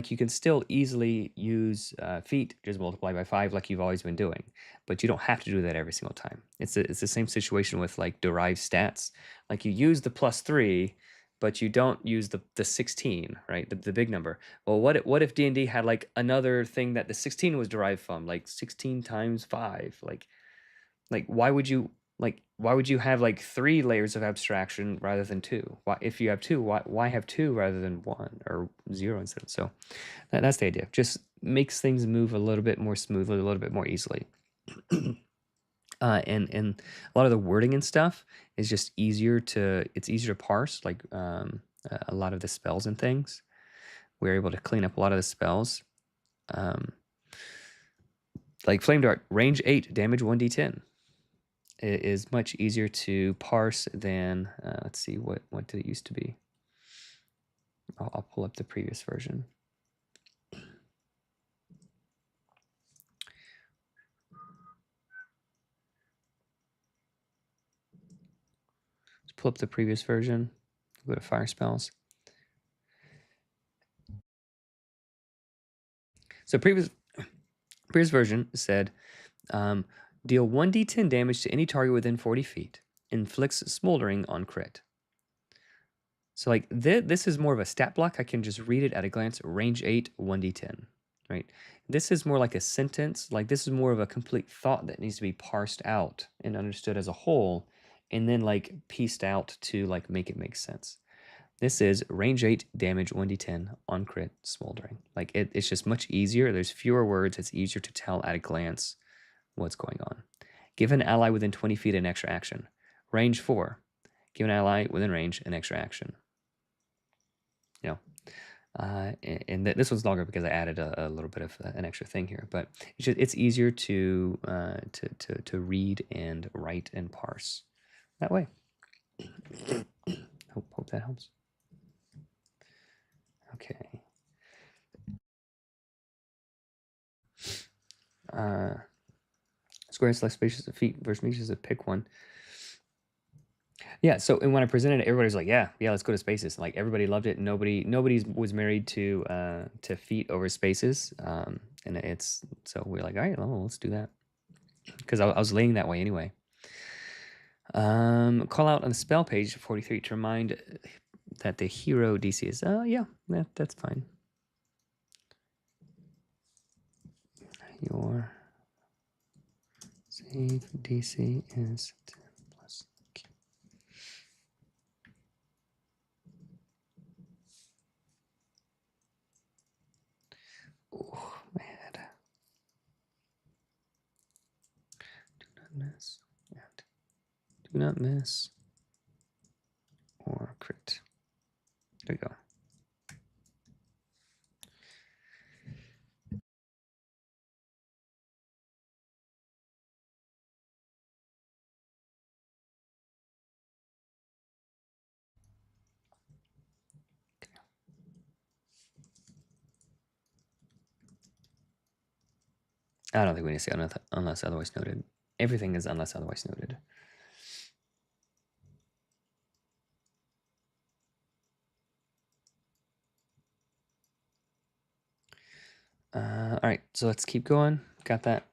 easily use feet just multiply by 5 like you've always been doing, but you don't have to do that every single time. It's the same situation with like derived stats. Like you use the +3, but you don't use the 16, right? The big number. Well, what if D&D had like another thing that the 16 was derived from, like 16 times 5? Like why would you have like 3 layers of abstraction rather than 2? Why, if you have 2, why have 2 rather than 1 or 0 instead of? So that's the idea. Just makes things move a little bit more smoothly, a little bit more easily. And a lot of the wording and stuff is just easier to parse, like a lot of the spells and things. We're able to clean up a lot of the spells. Like Flame Dart, range 8, damage 1d10. It is much easier to parse than, let's see, what did it used to be? I'll pull up the previous version. Let's pull up the previous version. Go to fire spells. So previous version said, deal 1d10 damage to any target within 40 feet. Inflicts smoldering on crit. So like this is more of a stat block. I can just read it at a glance. Range 8, 1d10, right? This is more like a sentence. Like this is more of a complete thought that needs to be parsed out and understood as a whole, and then like pieced out to like make it make sense. This is range 8, damage 1d10 on crit, smoldering. Like it's just much easier. There's fewer words. It's easier to tell at a glance what's going on. Give an ally within 20 feet an extra action. Range 4. Give an ally within range an extra action. You know, and this one's longer because I added a little bit of an extra thing here, but it's easier to read and write and parse that way. Hope that helps. Okay. Square select spaces of feet versus meters of pick one. Yeah, so and when I presented it, everybody's like, yeah, let's go to spaces. Like everybody loved it. Nobody was married to feet over spaces. And it's so we're like, all right, well, let's do that. Because I was laying that way anyway. Call out on the spell page 43 to remind that the hero DC is yeah, that's fine. Your save DC is 10 plus. Oh, my head. Do not miss. And do not miss. Or crit. There we go. I don't think we need to say unless otherwise noted. Everything is unless otherwise noted. All right, so let's keep going. Got that.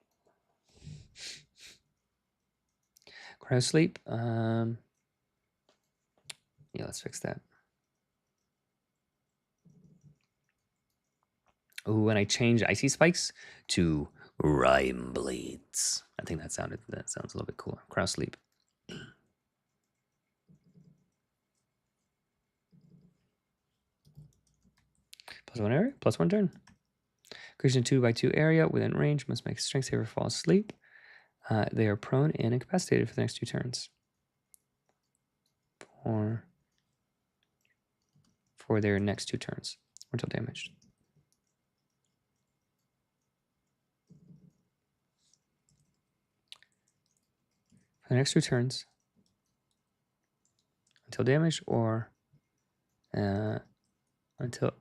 Cryo sleep. Yeah, let's fix that. Ooh, and I changed icy spikes to rime blades. I think that sounds a little bit cooler. Cryo sleep. +1 area, +1 turn. Creature in 2x2 area within range must make a strength save or fall asleep. They are prone and incapacitated for the next 2 turns. For their next 2 turns, or until damaged. For the next 2 turns, until damaged, or until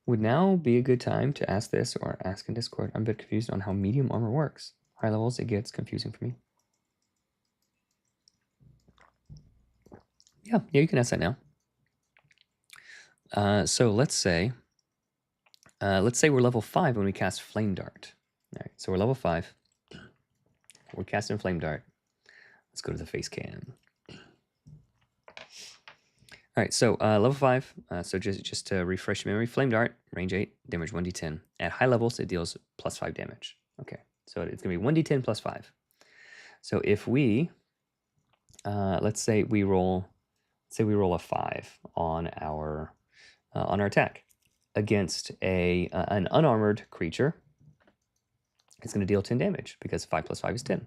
Would now be a good time to ask this or ask in Discord. I'm a bit confused on how medium armor works. High levels, it gets confusing for me. Yeah, you can ask that now. So let's say we're level 5 when we cast Flame Dart. All right, so we're level 5. We're casting Flame Dart. Let's go to the face cam. All right, so level 5. So just to refresh your memory, Flame Dart, range 8, damage 1d10. At high levels, it deals plus 5 damage. Okay, so it's gonna be 1d10 plus 5. So if we, let's say we roll a 5 on our attack against an unarmored creature, it's going to deal 10 damage because 5 plus 5 is 10.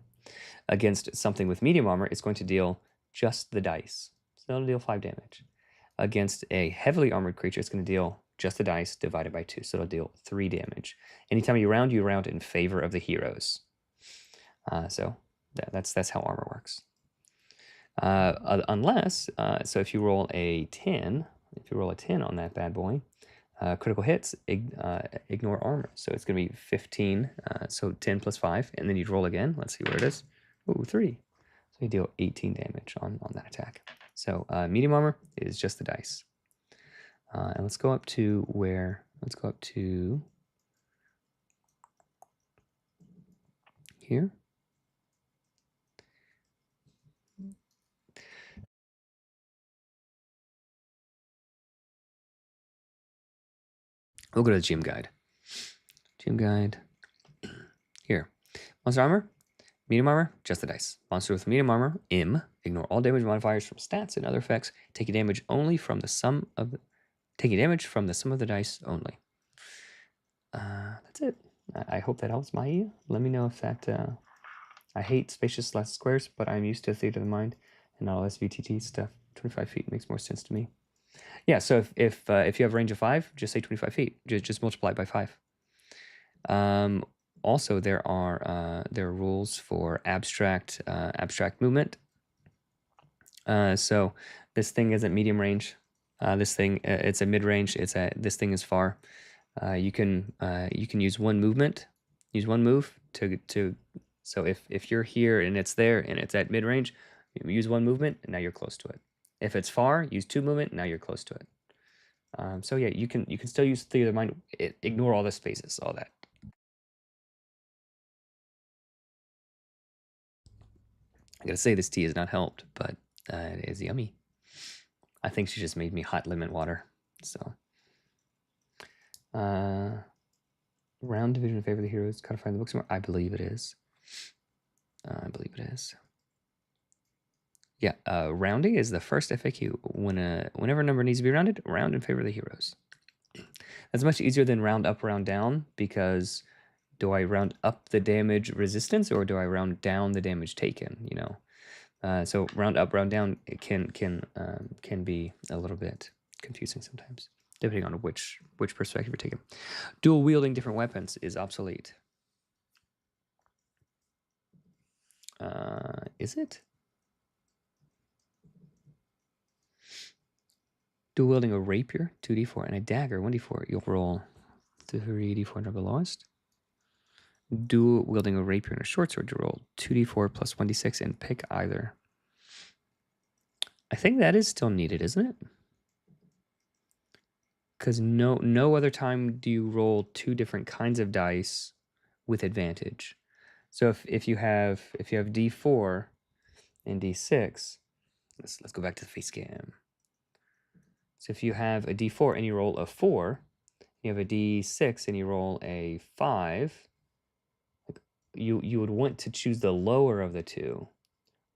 Against something with medium armor, it's going to deal just the dice. So it'll deal 5 damage. Against a heavily armored creature, it's going to deal just the dice divided by 2. So it'll deal 3 damage. Anytime you round in favor of the heroes. So that's how armor works. Unless, so if you roll a 10 on that bad boy, critical hits, ignore armor. So it's going to be 15, so 10 plus 5, and then you'd roll again. Let's see what it is. Ooh, 3. So you deal 18 damage on that attack. So medium armor is just the dice. And let's go up to here. We'll go to the GM guide. GM guide. Here. Monster armor, medium armor, just the dice. Monster with medium armor, ignore all damage modifiers from stats and other effects. Taking damage from the sum of the dice only. That's it. I hope that helps, Maya. Let me know if that. I hate spacious squares, but I'm used to theater of the mind and all SVTT stuff. 25 feet makes more sense to me. Yeah. So if you have range of 5, just say 25 feet. Just multiply it by 5. Also, there are rules for abstract movement. So this thing isn't medium range. This thing it's a mid range. This thing is far. You can use one movement. Use one move to. So if you're here and it's there and it's at mid range, you use one movement and now you're close to it. If it's far, use 2 movement. Now you're close to it. So yeah, you can still use theater of the mind. Ignore all the spaces, all that. I gotta say this tea has not helped, but it is yummy. I think she just made me hot lemon water. So, round division in favor of the heroes. Codifying the books more. I believe it is. Yeah, rounding is the first FAQ. Whenever a number needs to be rounded, round in favor of the heroes. That's much easier than round up, round down, because do I round up the damage resistance or do I round down the damage taken? You know, so round up, round down, it can be a little bit confusing sometimes, depending on which perspective you're taking. Dual wielding different weapons is obsolete. Is it? Dual wielding a rapier, 2d4, and a dagger, 1d4. You'll roll 3d4 and the lowest. Dual wielding a rapier and a short sword, you roll 2d4 plus 1d6 and pick either. I think that is still needed, isn't it? Because no other time do you roll 2 different kinds of dice with advantage. So if you have d4 and d6, let's go back to the face cam. So if you have a d4 and you roll a 4, you have a d6 and you roll a 5, you would want to choose the lower of the 2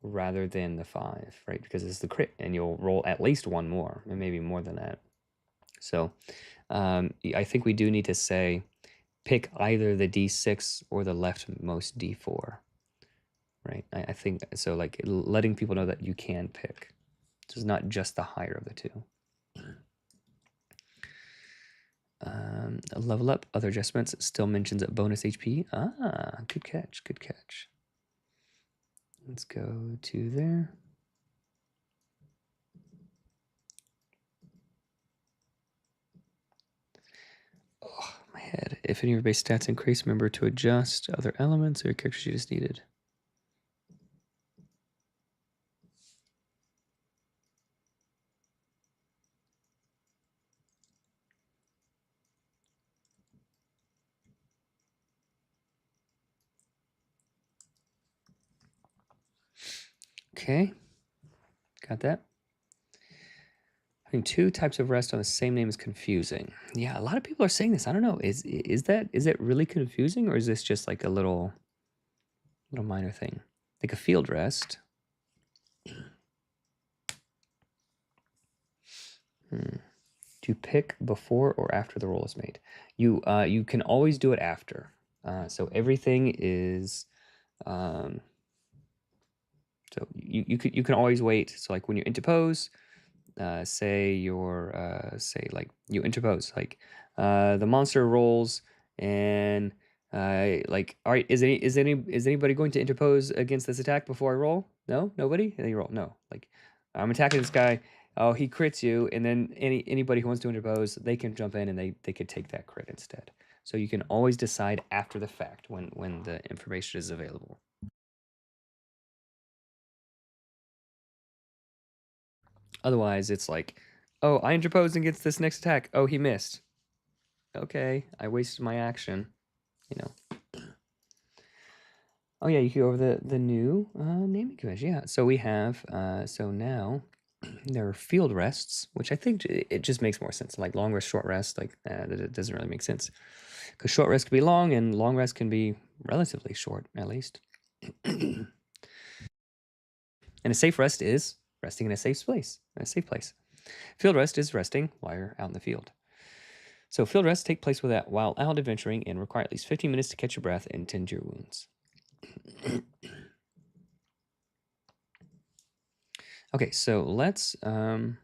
rather than the 5, right? Because it's the crit, and you'll roll at least one more, and maybe more than that. So I think we do need to say pick either the d6 or the leftmost d4, right? I think so, like letting people know that you can pick. So it's not just the higher of the 2. Level up, other adjustments, still mentions a bonus HP. Ah, good catch, good catch. Let's go to there. if any of your base stats increase, remember to adjust other elements or your character sheet is needed. Okay, got that. Having two types of rest on the same name is confusing. Yeah, a lot of people are saying this. I don't know. Is that really confusing, or is this just like a little minor thing? Like a field rest. To pick before or after the roll is made. You can always do it after. So everything is so you can always wait. So like when you interpose, say like you interpose, like the monster rolls and like, all right, is anybody going to interpose against this attack before I roll? No, nobody. And then you roll. No, like I'm attacking this guy. Oh, he crits you, and then anybody who wants to interpose, they can jump in and they could take that crit instead. So you can always decide after the fact when the information is available. Otherwise, it's like, oh, I interposed against this next attack. Oh, he missed. Okay, I wasted my action. You know. Oh yeah, you can go over the new naming convention. Yeah, so we have so now there are field rests, which I think it just makes more sense. Like long rest, short rest, like it doesn't really make sense because short rest can be long and long rest can be relatively short, at least. And a safe rest is resting in a safe place. Field rest is resting while you're out in the field. So field rests take place while out adventuring and require at least 15 minutes to catch your breath and tend to your wounds. Okay, so let's all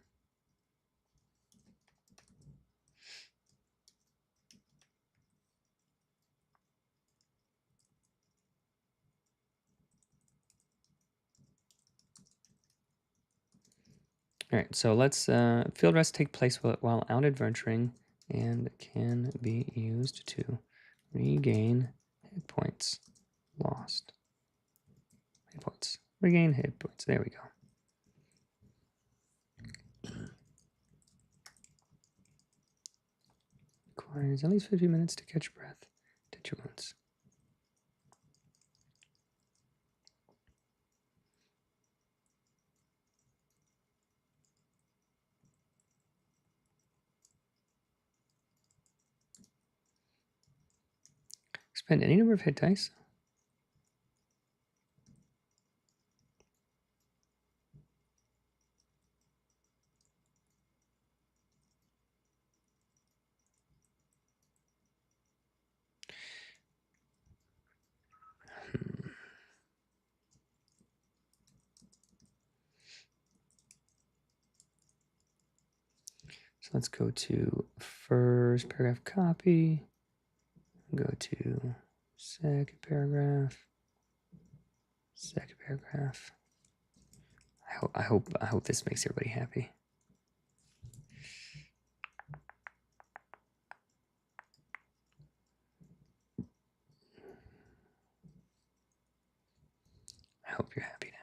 right, so let's field rests take place while out adventuring and can be used to regain hit points lost. Hit points. Regain hit points. There we go. Requires at least 50 minutes to catch your breath. Tend your wounds. Spend any number of hit dice. So let's go to first paragraph copy. Go to second paragraph. Second paragraph. I hope this makes everybody happy. I hope you're happy now.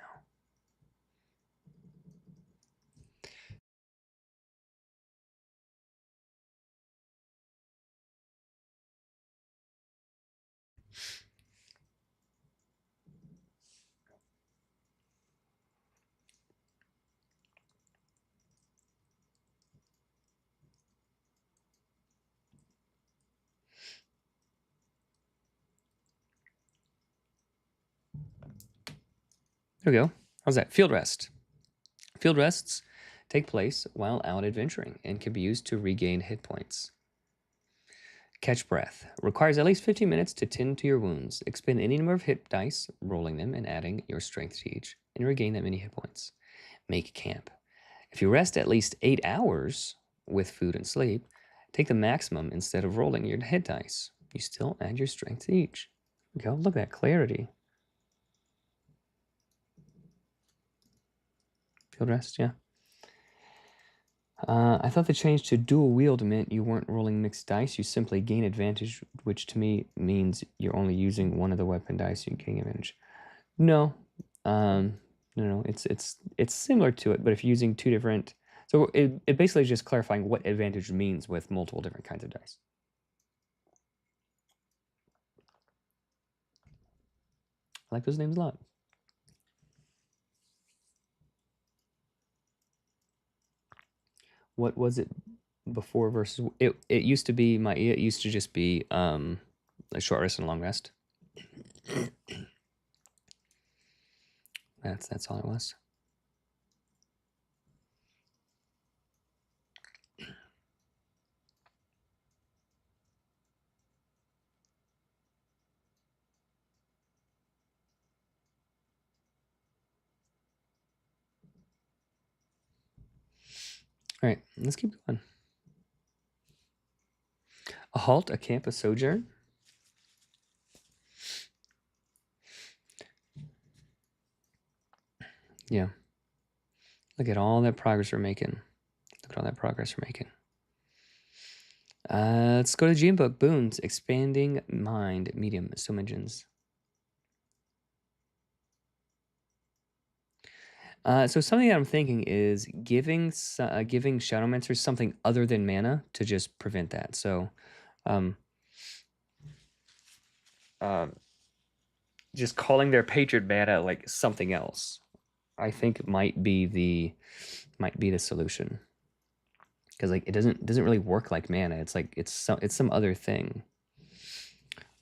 There we go. How's that? Field rest. Field rests take place while out adventuring and can be used to regain hit points. Catch breath. Requires at least 15 minutes to tend to your wounds. Expend any number of hit dice, rolling them and adding your strength to each, and regain that many hit points. Make camp. If you rest at least 8 hours with food and sleep, take the maximum instead of rolling your hit dice. You still add your strength to each. Go, look at that clarity. Field rest, yeah. I thought the change to dual wield meant you weren't rolling mixed dice. You simply gain advantage, which to me means you're only using one of the weapon dice. You gain advantage. No, no. It's similar to it, but if you're using two different, so it basically is just clarifying what advantage means with multiple different kinds of dice. I like those names a lot. What was it before versus it? It used to be it used to just be a short rest and a long rest. That's all it was. All right, let's keep going. A halt, a camp, a sojourn. Yeah. Look at all that progress we're making. Look at all that progress we're making. Let's go to the GM book. Boons, expanding mind, medium, so mentions. So something that I'm thinking is giving Shadowmancers something other than mana to just prevent that. So, just calling their patron mana like something else, I think might be the solution. Because like it doesn't really work like mana. It's like it's some other thing.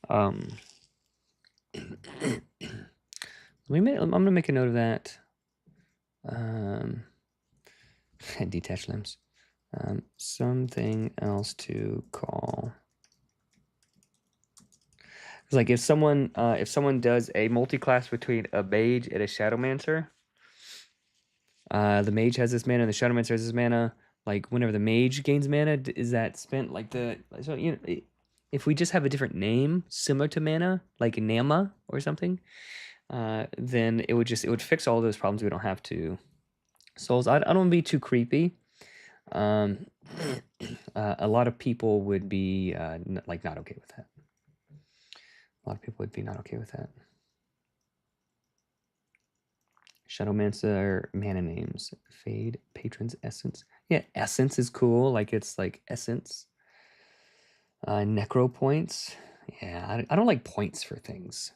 I'm gonna make a note of that. Detached limbs. Something else to call. It's like if someone does a multi-class between a mage and a shadowmancer, the mage has this mana and the shadowmancer has this mana. Like whenever the mage gains mana, is that spent like so if we just have a different name similar to mana, like Nama or something, then it would fix all those problems. We don't have to. Souls. I don't want to be too creepy. A lot of people would be not okay with that. A lot of people would be not okay with that. Shadowmancer mana names. Fade, Patron's Essence. Yeah, Essence is cool. Like it's like Essence. Necro points. Yeah, I don't like points for things.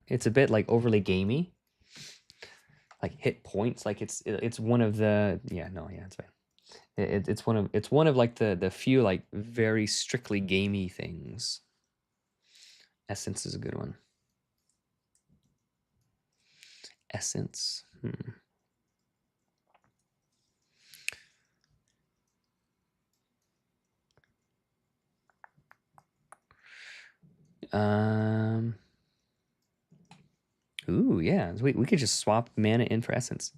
It's a bit like overly gamey. Like hit points. Like it's one of the it's fine. It's one of like the few like very strictly gamey things. Essence is a good one. Essence. Ooh, yeah. We could just swap mana in for essence.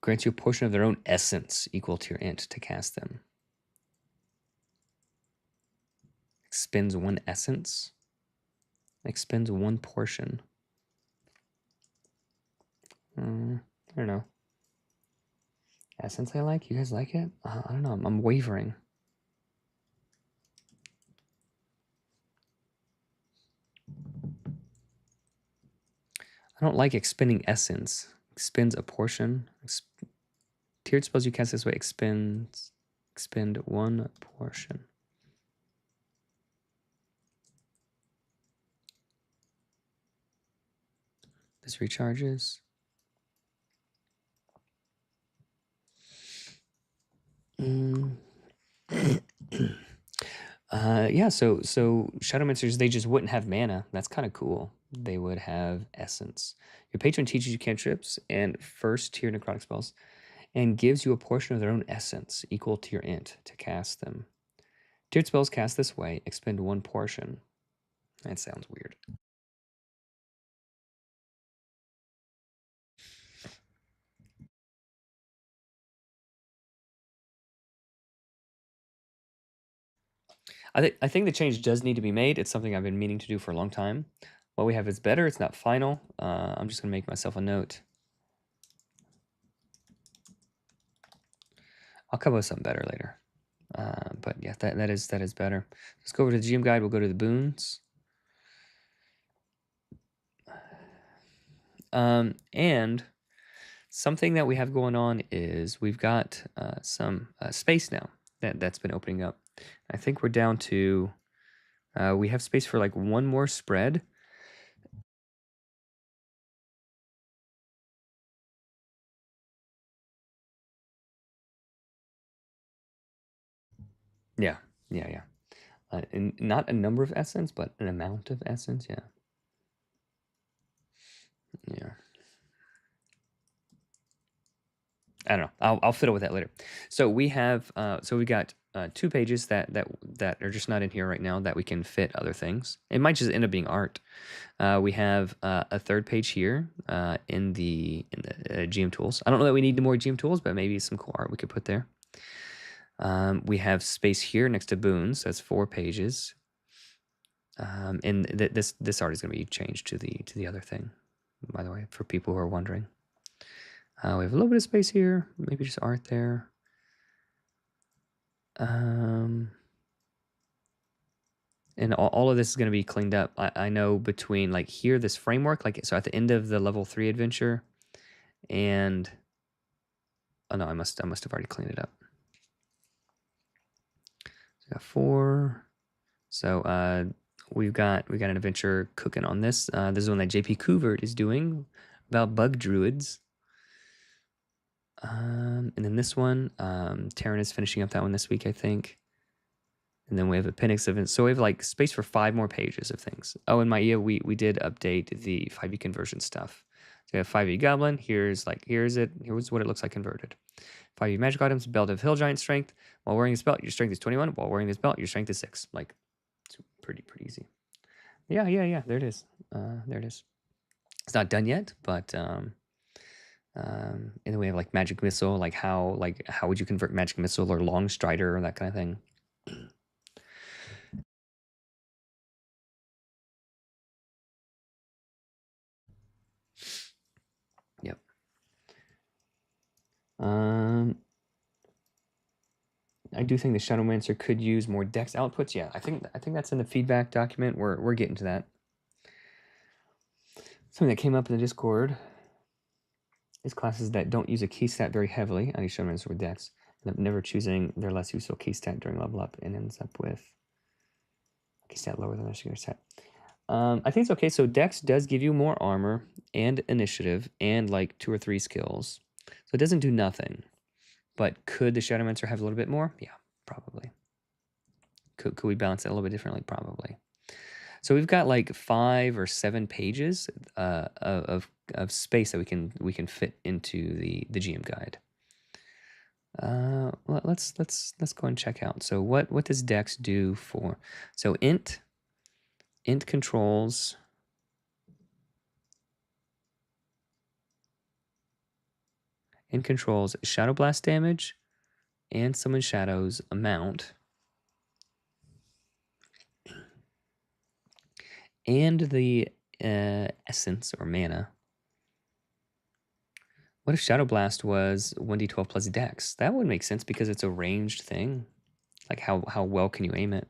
Grants you a portion of their own essence equal to your int to cast them. Expends one essence. Expends one portion. I don't know. Essence I like? You guys like it? I don't know. I'm wavering. I don't like expending essence. Expends a portion. Tiered spells you cast this way expend one portion. This recharges. Yeah, so Shadowmancers, they just wouldn't have mana. That's kind of cool. They would have essence. Your patron teaches you cantrips and first tier necrotic spells and gives you a portion of their own essence equal to your int to cast them. Tiered spells cast this way expend one portion. That sounds weird. I think the change does need to be made. It's something I've been meaning to do for a long time. What we have is better. It's not final. I'm just going to make myself a note. I'll come up with something better later. But yeah, that is better. Let's go over to the GM guide. We'll go to the boons. And something that we have going on is we've got some space now that's been opening up. I think we're down to, we have space for like one more spread. Yeah. And not a number of essence, but an amount of essence. Yeah. I don't know. I'll fiddle with that later. So we have so we got 2 pages that are just not in here right now that we can fit other things. It might just end up being art. We have a 3rd page here in the GM tools. I don't know that we need more GM tools, but maybe some cool art we could put there. We have space here next to boons. So that's 4 pages. And this art is going to be changed to the other thing, by the way, for people who are wondering. We have a little bit of space here, maybe just art there. And all of this is going to be cleaned up. I know between like here, this framework, like so at the end of the level 3 adventure, and oh no, I must have already cleaned it up. So got 4. So we've got an adventure cooking on this. This is one that JP Couvert is doing about bug druids. And then this one, Taryn is finishing up that one this week, I think. And then we have appendix events. So we have like space for 5 more pages of things. Oh, and Maia, we did update the 5e conversion stuff. So we have 5e goblin. Here's what it looks like converted. 5e magic items, belt of hill giant strength. While wearing this belt, your strength is 21. While wearing this belt, your strength is 6. Like, it's pretty easy. Yeah. There it is. It's not done yet, but and then we have like magic missile, like how would you convert magic missile or long strider or that kind of thing. Yep. I do think the Shadowmancer could use more dex outputs. Yeah, I think that's in the feedback document. We're getting to that. Something that came up in the Discord is classes that don't use a key stat very heavily on each Shadowmancer with dex, end up never choosing their less useful key stat during level up, and ends up with a key stat lower than their secondary stat. I think it's okay. So dex does give you more armor and initiative and like 2 or 3 skills. So it doesn't do nothing. But could the Shadowmancer have a little bit more? Yeah, probably. Could we balance it a little bit differently? Probably. So we've got like 5 or 7 pages of space that we can fit into the GM guide. Let's go and check out. So what does Dex do for? So int controls Shadow Blast damage and Summon Shadows amount. And the essence or mana. What if Shadow Blast was 1d12 plus dex? That would make sense because it's a ranged thing. Like how well can you aim it?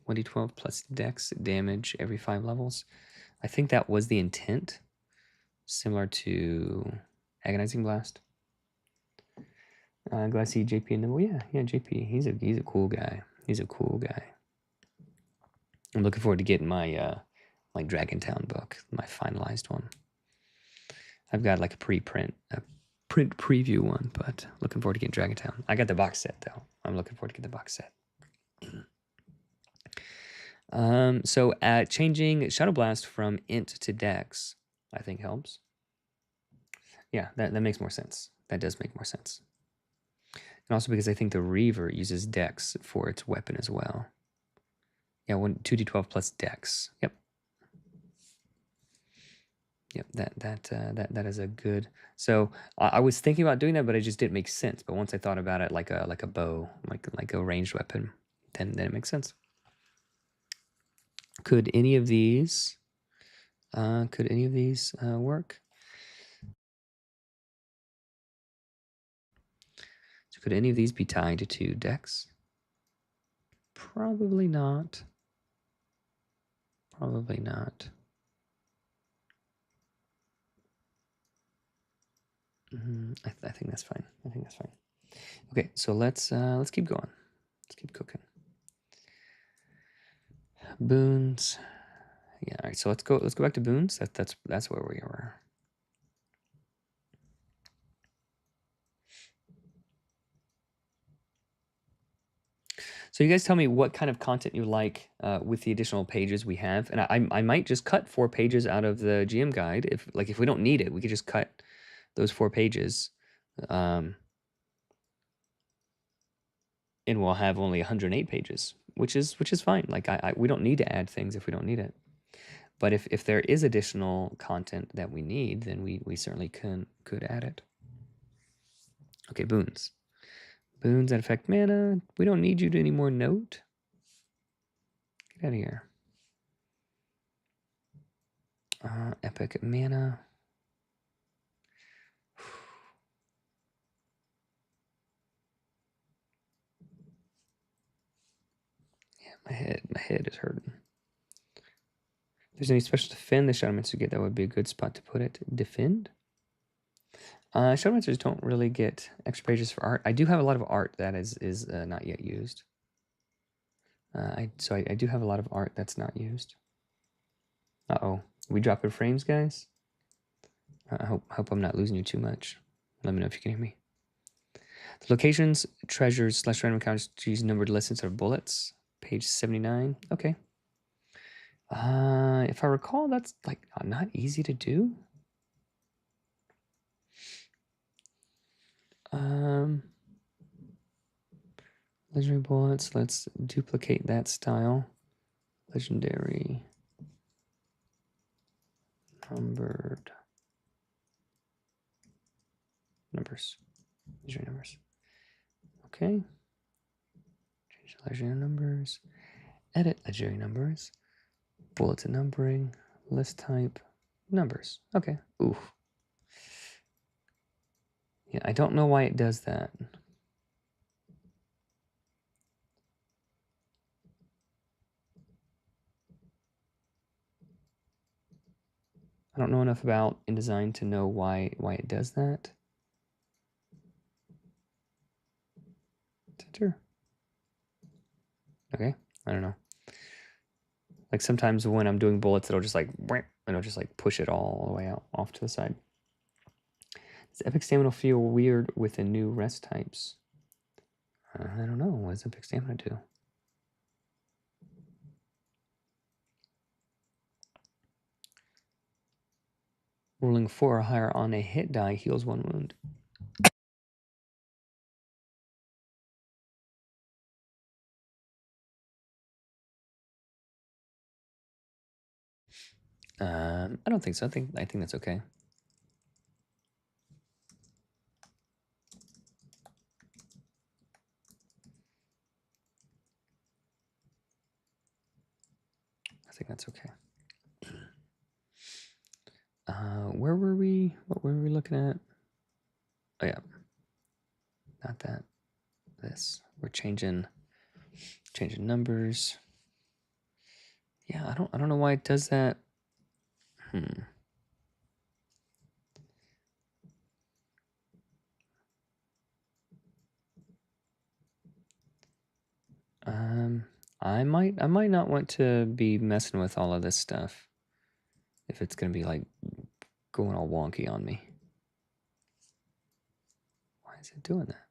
One d12 plus dex damage every 5 levels. I think that was the intent. Similar to Agonizing Blast. Glad to see JP and Nimble. Yeah, JP. He's a cool guy. I'm looking forward to getting my my Dragontown book, my finalized one. I've got like a print preview one, but looking forward to getting Dragontown. I got the box set though. I'm looking forward to get the box set. So changing Shadow Blast from int to dex, I think helps. Yeah, that makes more sense. That does make more sense. And also because I think the Reaver uses dex for its weapon as well. Yeah, 2d12 plus dex. Yep. That is a good. So I was thinking about doing that, but it just didn't make sense. But once I thought about it like a bow, like a ranged weapon, then it makes sense. Could any of these work? So could any of these be tied to Dex? Probably not. Probably not. I think that's fine. I think that's fine. Okay, so let's keep going. Let's keep cooking. Boons. Yeah. All right. So let's go back to boons. That's where we were. So you guys tell me what kind of content you like with the additional pages we have, and I might just cut 4 pages out of the GM guide if we don't need it, we could just cut those 4 pages, and we'll have only 108 pages, which is fine. Like we don't need to add things if we don't need it. But if there is additional content that we need, then we certainly could add it. Okay, boons. Boons that affect mana. We don't need you to any more note. Get out of here. Epic mana. Yeah, my head is hurting. If there's any special defend the Shadowmancers get, that would be a good spot to put it. Defend? Shadowmancers don't really get extra pages for art. I do have a lot of art that is not yet used. I do have a lot of art that's not used. Uh-oh. We dropping frames, guys? I hope I'm not losing you too much. Let me know if you can hear me. The locations, treasures, / random encounters use numbered lists instead of bullets. Page 79. Okay. If I recall, that's like not easy to do. Legendary bullets. Let's duplicate that style. Legendary numbered numbers. Legendary numbers. Okay. Change legendary numbers. Edit legendary numbers. Bulletin numbering. List type. Numbers. Okay. Ooh. Yeah, I don't know why it does that. I don't know enough about InDesign to know why it does that. Sure. Okay. I don't know. Like sometimes when I'm doing bullets, it'll just push it all the way out off to the side. Does Epic Stamina feel weird with the new rest types? I don't know. What does Epic Stamina do? Rolling 4 or higher on a hit die heals 1 wound. I don't think so. I think that's okay. I think that's okay. Where were we? What were we looking at? Oh yeah, not that. This. We're changing numbers. Yeah, I don't know why it does that. I might not want to be messing with all of this stuff if it's gonna be like going all wonky on me. Why is it doing that?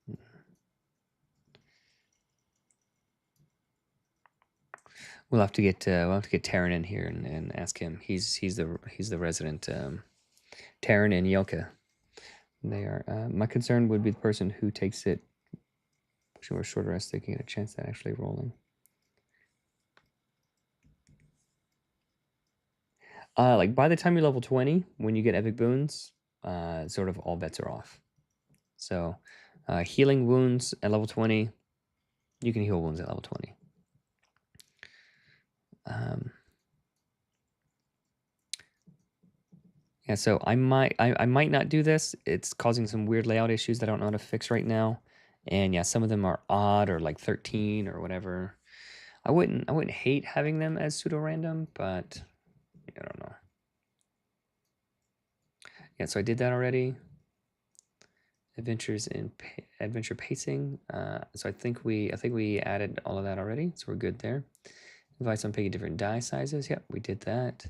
We'll have to get Taryn in here and ask him. He's the resident Taryn and Yelka. They are. My concern would be the person who takes it pushing over short rest. They can get a chance at actually rolling. Like by the time you're level 20, when you get epic boons, sort of all bets are off. So, healing wounds at level 20, you can heal wounds at level 20. Yeah, so I might not do this. It's causing some weird layout issues that I don't know how to fix right now. And yeah, some of them are odd or like 13 or whatever. I wouldn't hate having them as pseudo random, but I don't know. Yeah, so I did that already. Adventures in adventure pacing. So I think we added all of that already, so we're good there. Advice on picking different die sizes. Yep, we did that.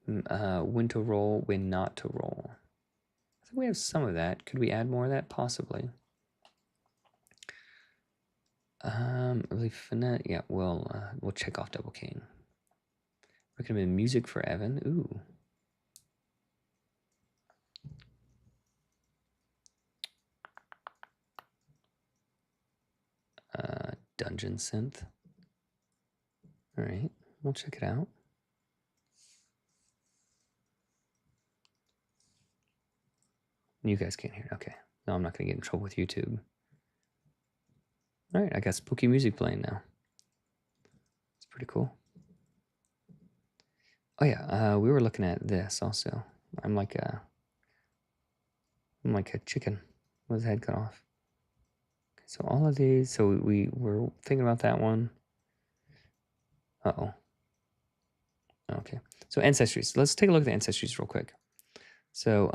When to roll, when not to roll. I think we have some of that. Could we add more of that? Possibly. I believe finesse. Yeah, we'll check off double king. Recommend music for Evan. Ooh. Dungeon synth. All right, we'll check it out. You guys can't hear it. Okay. No, I'm not gonna get in trouble with YouTube. All right, I got spooky music playing now. It's pretty cool. Oh yeah, we were looking at this also. I'm like a chicken with his head cut off. Okay, so all of these. So we were thinking about that one. Uh-oh. Okay. So ancestries. Let's take a look at the ancestries real quick. So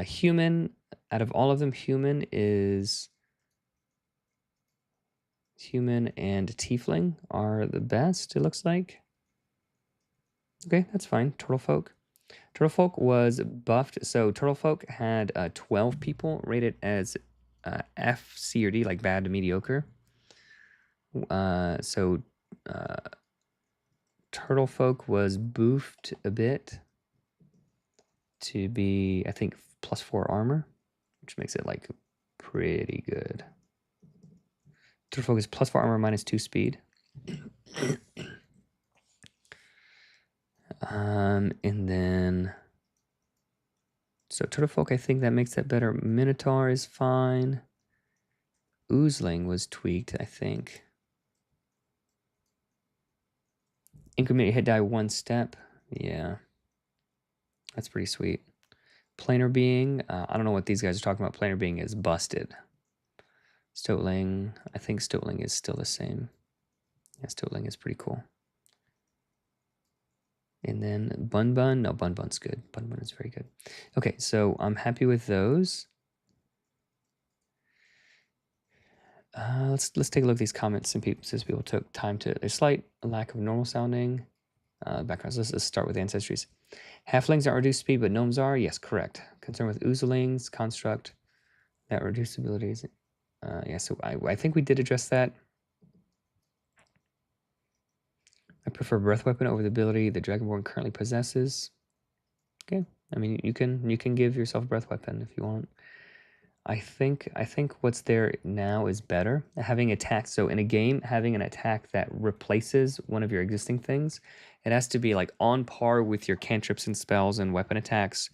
human. Out of all of them, human and tiefling are the best. It looks like. Okay, that's fine. Turtle folk. Turtle folk was buffed. So turtle folk had 12 people rated as F, C, or D, like bad to mediocre. So turtle folk was boofed a bit to be, I think, +4 armor, which makes it like pretty good. Turtle folk is +4 armor, -2 speed. And then, so turtle folk, I think that makes that better. Minotaur is fine. Oozling was tweaked, I think. Increment your hit die 1 step. Yeah. That's pretty sweet. Planar being, I don't know what these guys are talking about. Planar being is busted. Stoatling, I think Stoatling is still the same. Yeah, Stoatling is pretty cool. And then Bun Bun, no, Bun Bun's good. Bun Bun is very good. Okay, so I'm happy with those. Let's take a look at these comments. Since people took time to, there's slight lack of normal sounding backgrounds. Let's start with ancestries. Halflings aren't reduced speed, but gnomes are. Yes, correct. Concern with oozlings, construct that reduced abilities. Yeah, so I think we did address that. I prefer breath weapon over the ability the Dragonborn currently possesses. Okay, I mean you can give yourself a breath weapon if you want. I think what's there now is better. Having attacks, so in a game, having an attack that replaces one of your existing things, it has to be like on par with your cantrips and spells and weapon attacks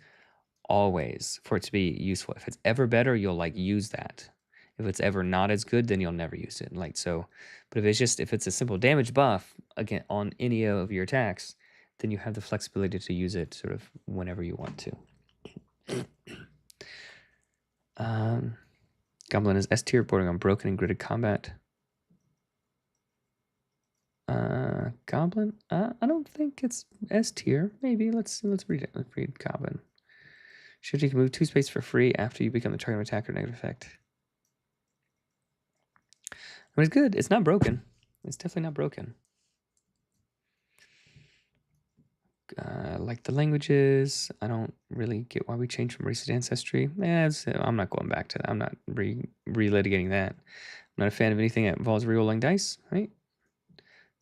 always for it to be useful. If it's ever better, you'll like use that. If it's ever not as good, then you'll never use it. Like so, but if it's a simple damage buff again on any of your attacks, then you have the flexibility to use it sort of whenever you want to. Goblin is S tier, bordering on broken and gridded combat. Goblin? I don't think it's S tier. Maybe let's read it. Let's read Goblin. Should you can move 2 spaces for free after you become the target of attack or negative effect. I mean, it's good. It's not broken. It's definitely not broken. Like the languages, I don't really get why we changed from recent ancestry. I'm not going back to that. I'm not relitigating that. I'm not a fan of anything that involves rerolling dice, right?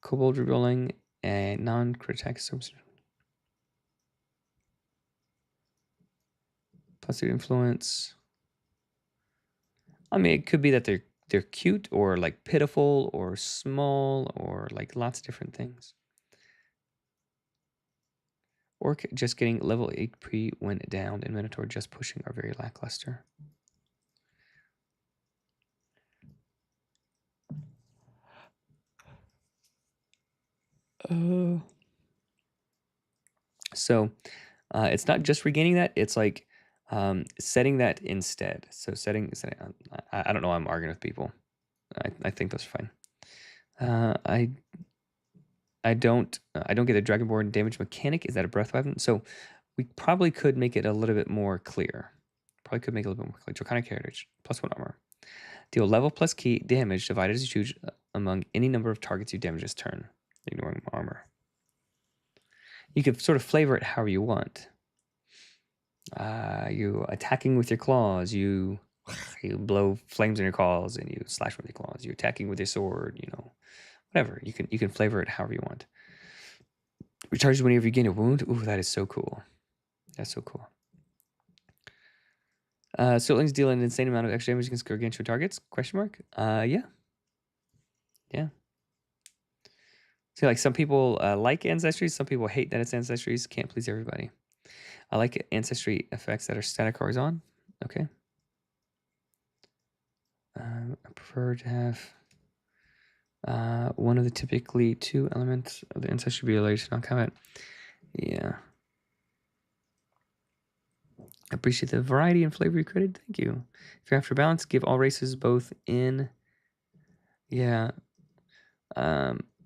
Kobold rerolling and non-crit attack service. Positive influence. I mean, it could be that they're cute or like pitiful or small or like lots of different things. Orc just getting level 8 pre went down, and Minotaur just pushing are very lackluster. So it's not just regaining that, it's like setting that instead. So setting I don't know, I'm arguing with people. I think that's fine. I don't get the Dragonborn damage mechanic. Is that a breath weapon? So we probably could make it a little bit more clear. Probably could make it a little bit more clear. Draconic Heritage, +1 armor. Deal level plus key damage divided as you choose among any number of targets you damage this turn, ignoring armor. You could sort of flavor it however you want. You attacking with your claws, you blow flames in your claws and you slash with your claws. You attacking with your sword, whatever. You can flavor it however you want. Recharges whenever you gain a wound. Ooh, that is so cool. That's so cool. Sotlings deal an insane amount of extra damage against gargantuan targets? Question mark? Yeah. Yeah. See, like some people like ancestries, some people hate that it's ancestries. Can't please everybody. I like ancestry effects that are static always on. Okay. I prefer to have one of the typically 2 elements of the ancestry be related to non-combat. Yeah. Appreciate the variety and flavor you created. Thank you. If you're after balance, give all races both in. Yeah.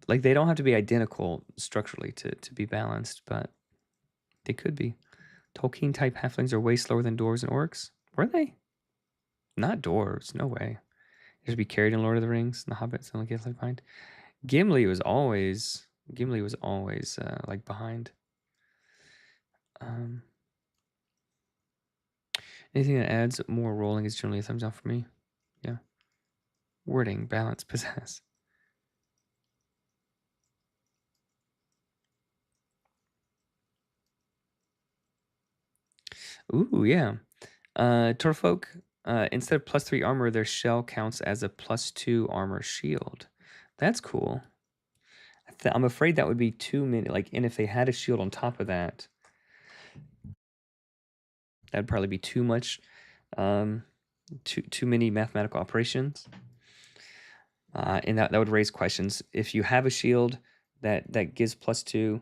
Like they don't have to be identical structurally to be balanced, but they could be. Tolkien type halflings are way slower than dwarves and orcs. Were they? Not dwarves. No way. They should be carried in Lord of the Rings. And the Hobbits only get left behind. Gimli was always like behind. Anything that adds more rolling is generally a thumbs up for me. Yeah. Wording, balance, possess. Ooh, yeah. Turtlefolk, instead of +3 armor, their shell counts as a +2 armor shield. That's cool. I'm afraid that would be too many. Like, and if they had a shield on top of that, that'd probably be too much. Too many mathematical operations. And that would raise questions. If you have a shield that gives +2,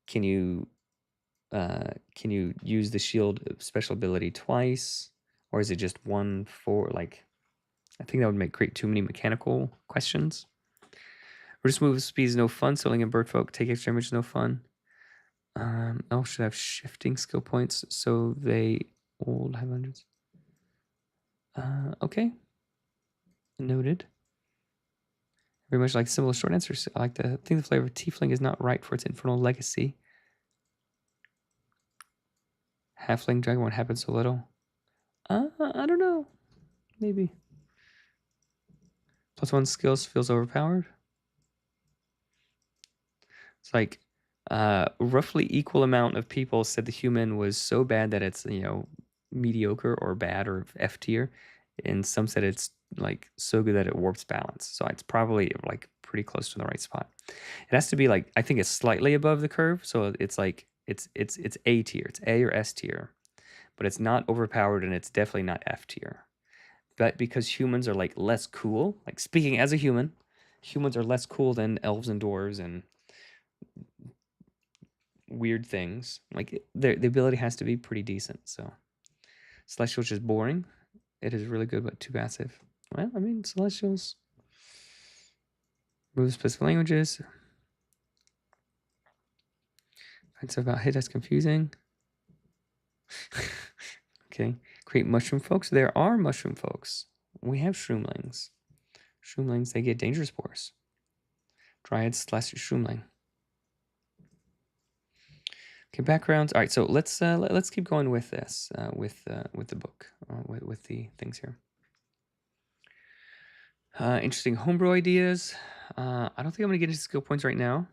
can you use the shield special ability twice, or is it just one for like? I think that would create too many mechanical questions. Reduce move speed is no fun. Soling and birdfolk take extra damage is no fun. Elf should have shifting skill points, so they all have hundreds. Okay. Noted. Very much like simple short answers. I think the flavor of tiefling is not right for its infernal legacy. Halfling dragonborn happens so little. I don't know. Maybe. +1 skills feels overpowered. It's like roughly equal amount of people said the human was so bad that it's mediocre or bad or F tier, and some said it's like so good that it warps balance. So it's probably like pretty close to the right spot. It has to be like, I think it's slightly above the curve, so it's like it's A tier, it's A or S tier, but it's not overpowered and it's definitely not F tier. But because humans are like less cool, like speaking as a human, humans are less cool than elves and dwarves and weird things. Like the ability has to be pretty decent. So Celestial is just boring. It is really good, but too passive. Well, I mean, Celestials move specific languages. Find stuff about hit that's confusing. Okay. Create mushroom folks. There are mushroom folks. We have shroomlings. Shroomlings, they get danger spores. Dryads / shroomling. Okay, backgrounds. All right, so let's keep going with this, with the book, with the things here. Interesting homebrew ideas. I don't think I'm gonna get into skill points right now.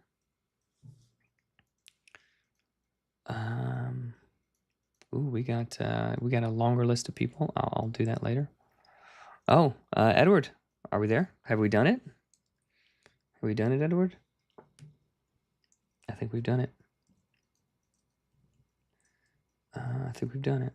Ooh, we got a longer list of people. I'll do that later. Oh, Edward, are we there? Have we done it? Have we done it, Edward? I think we've done it. I think we've done it.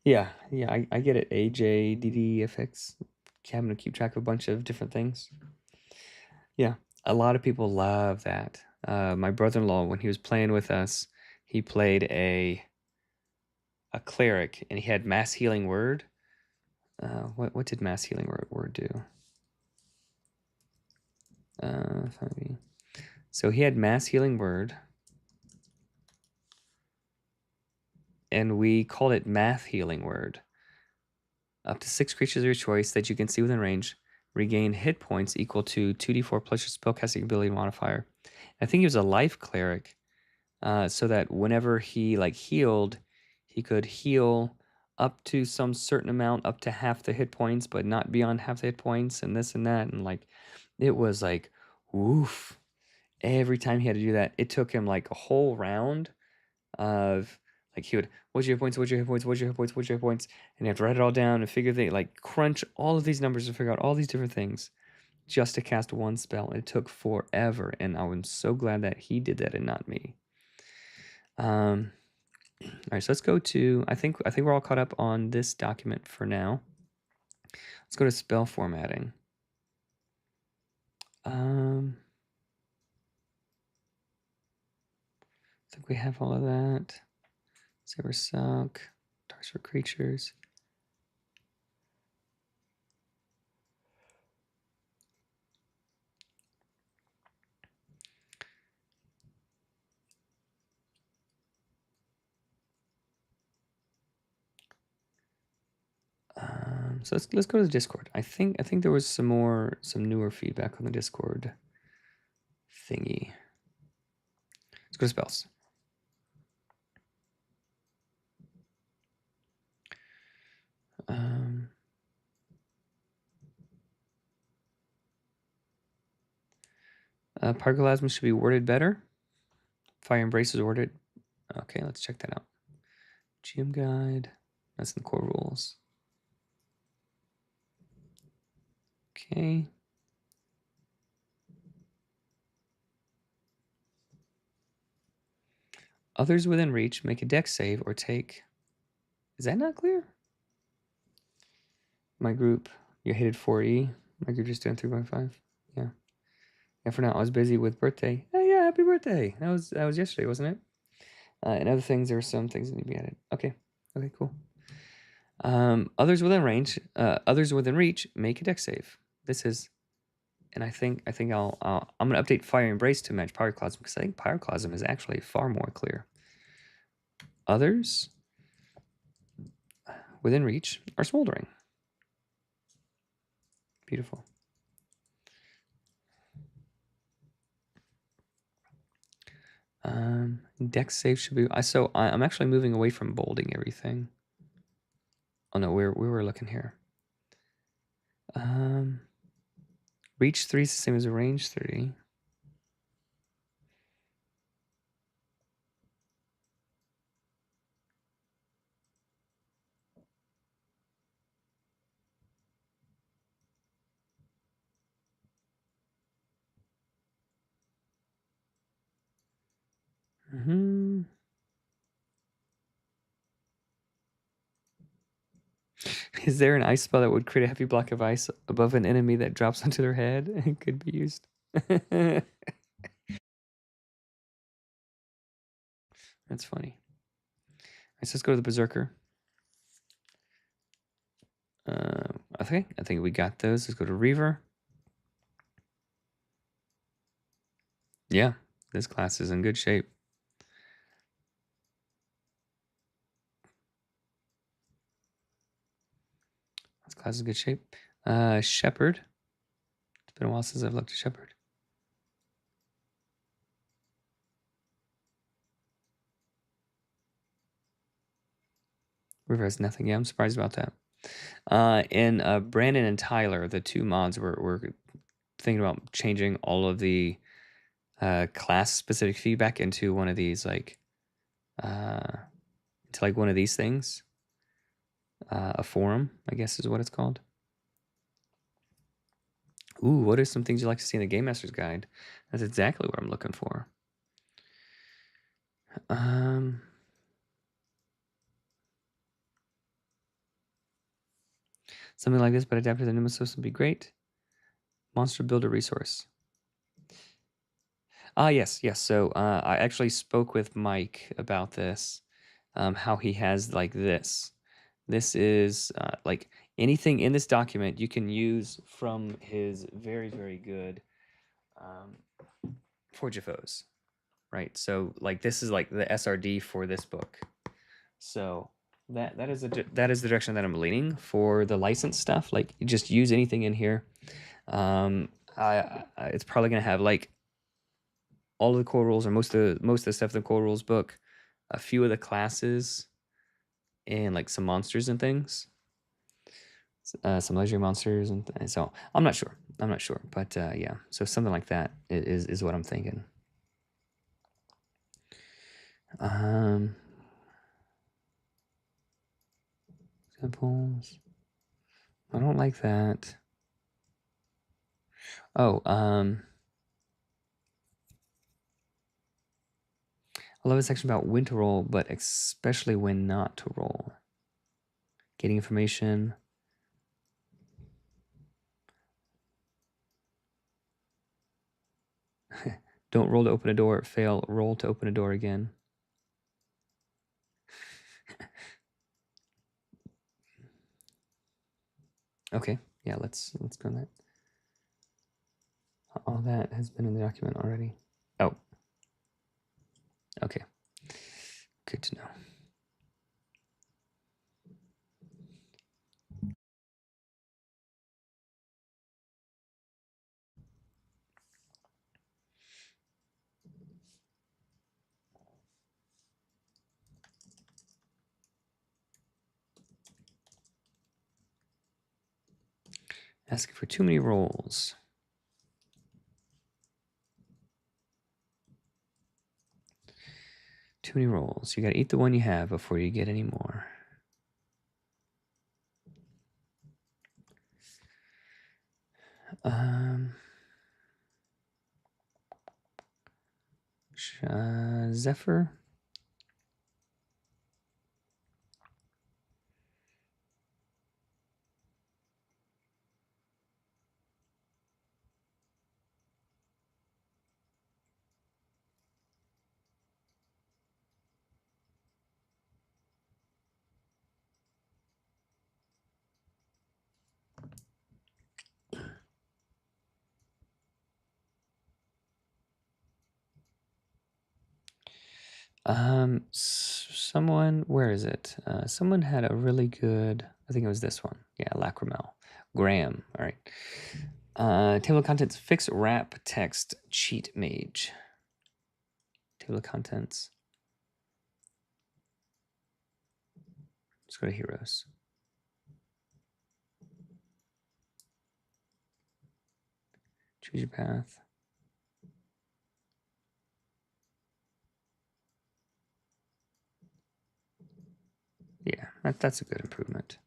Yeah, yeah, I get it. AJDDFX, having to keep track of a bunch of different things. Yeah, a lot of people love that. My brother-in-law, when he was playing with us, he played a cleric, and he had mass healing word. What did mass healing word do? So he had mass healing word, and we called it math healing word. Up to 6 creatures of your choice that you can see within range regain hit points equal to 2d4 plus your spellcasting ability modifier. I think he was a life cleric, so that whenever he like healed, he could heal up to some certain amount, up to half the hit points, but not beyond half the hit points, and this and that, and like it was like, woof. Every time he had to do that, it took him like a whole round of like he would, what's your hit points, what's your hit points, what's your hit points, what's your hit points, and you have to write it all down and figure they like crunch all of these numbers to figure out all these different things just to cast one spell. And it took forever, and I was so glad that he did that and not me. All right, so let's go to, I think we're all caught up on this document for now. Let's go to spell formatting. I think we have all of that. Saber suck, Darks for creatures. So let's go to the Discord. I think there was some newer feedback on the Discord thingy. Let's go to spells. Pyroclasm should be worded better. Fire Embrace is worded. Okay, let's check that out. GM guide. That's in the core rules. Okay. Others within reach make a dex save or take. Is that not clear? My group, you hated 4E. My group just doing 3.5. Yeah. And for now, I was busy with birthday. Oh yeah, happy birthday! That was yesterday, wasn't it? And other things, there are some things that need to be added. Okay. Okay, cool. Others within range, others within reach, make a dex save. This is, and I think I'm gonna update Fire Embrace to match Pyroclasm because I think Pyroclasm is actually far more clear. Others within reach are smoldering. Beautiful. Dex save should be. I'm actually moving away from bolding everything. Oh no, we were looking here. Reach 3 is the same as a range 3. Is there an ice spell that would create a heavy block of ice above an enemy that drops onto their head? It could be used. That's funny. All right, so let's go to the Berserker. I think we got those. Let's go to Reaver. Yeah, this class is in good shape. This class is in good shape. Shepherd. It's been a while since I've looked at Shepherd. River has nothing. Yeah, I'm surprised about that. And Brandon and Tyler, the two mods, were thinking about changing all of the class-specific feedback into one of these, like, into like one of these things. A forum, I guess is what it's called. Ooh, what are some things you'd like to see in the Game Master's Guide? That's exactly what I'm looking for. Something like this, but adapted to the Nimble system would be great. Monster builder resource. Yes. So I actually spoke with Mike about this, how he has like this. This is like anything in this document you can use from his very, very good Forgifos, right? So like this is like the SRD for this book. So that is the direction that I'm leaning for the license stuff. Like you just use anything in here. It's probably gonna have like all of the core rules or most of the stuff in the core rules book, a few of the classes, and like some monsters and things, some legendary monsters and so I'm not sure, but yeah, so something like that is what I'm thinking. Examples. I don't like that. Oh, I love a section about when to roll, but especially when not to roll. Getting information. Don't roll to open a door, fail, roll to open a door again. Okay, yeah, let's go on that. All that has been in the document already. Oh, okay, good to know. Asking for too many rolls. Too many rolls. You gotta eat the one you have before you get any more. Zephyr. Someone, where is it? Someone had a really good, I think it was this one. Yeah, Lacrimel. Graham, all right. Table of contents, fix wrap text, cheat mage. Table of contents. Let's go to heroes. Choose your path. Yeah, that's a good improvement.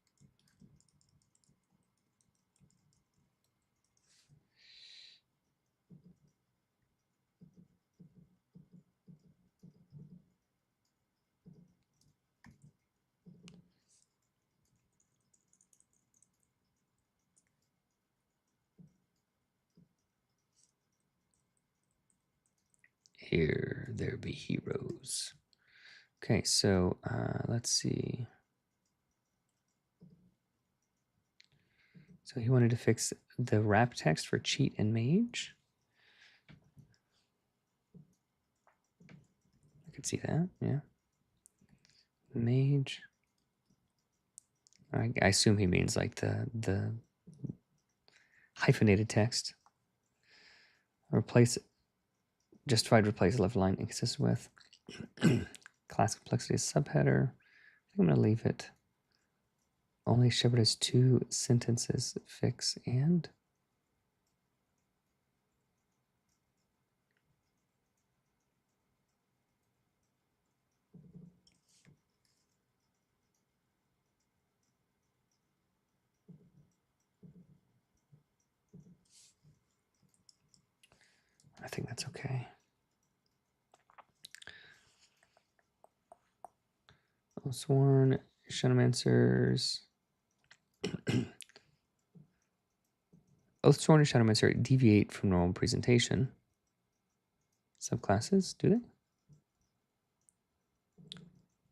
Here there be heroes. Okay, so let's see. So he wanted to fix the wrap text for cheat and mage. I could see that, yeah. Mage. I assume he means like the hyphenated text. Replace, justified replace left line inconsistent with. Class complexity is subheader. I'm going to leave it. Only Shepard has 2 sentences, fix and. I think that's okay. Sworn, Shunham answers. Oathsworn and Shadowmancer deviate from normal presentation. Subclasses, do they?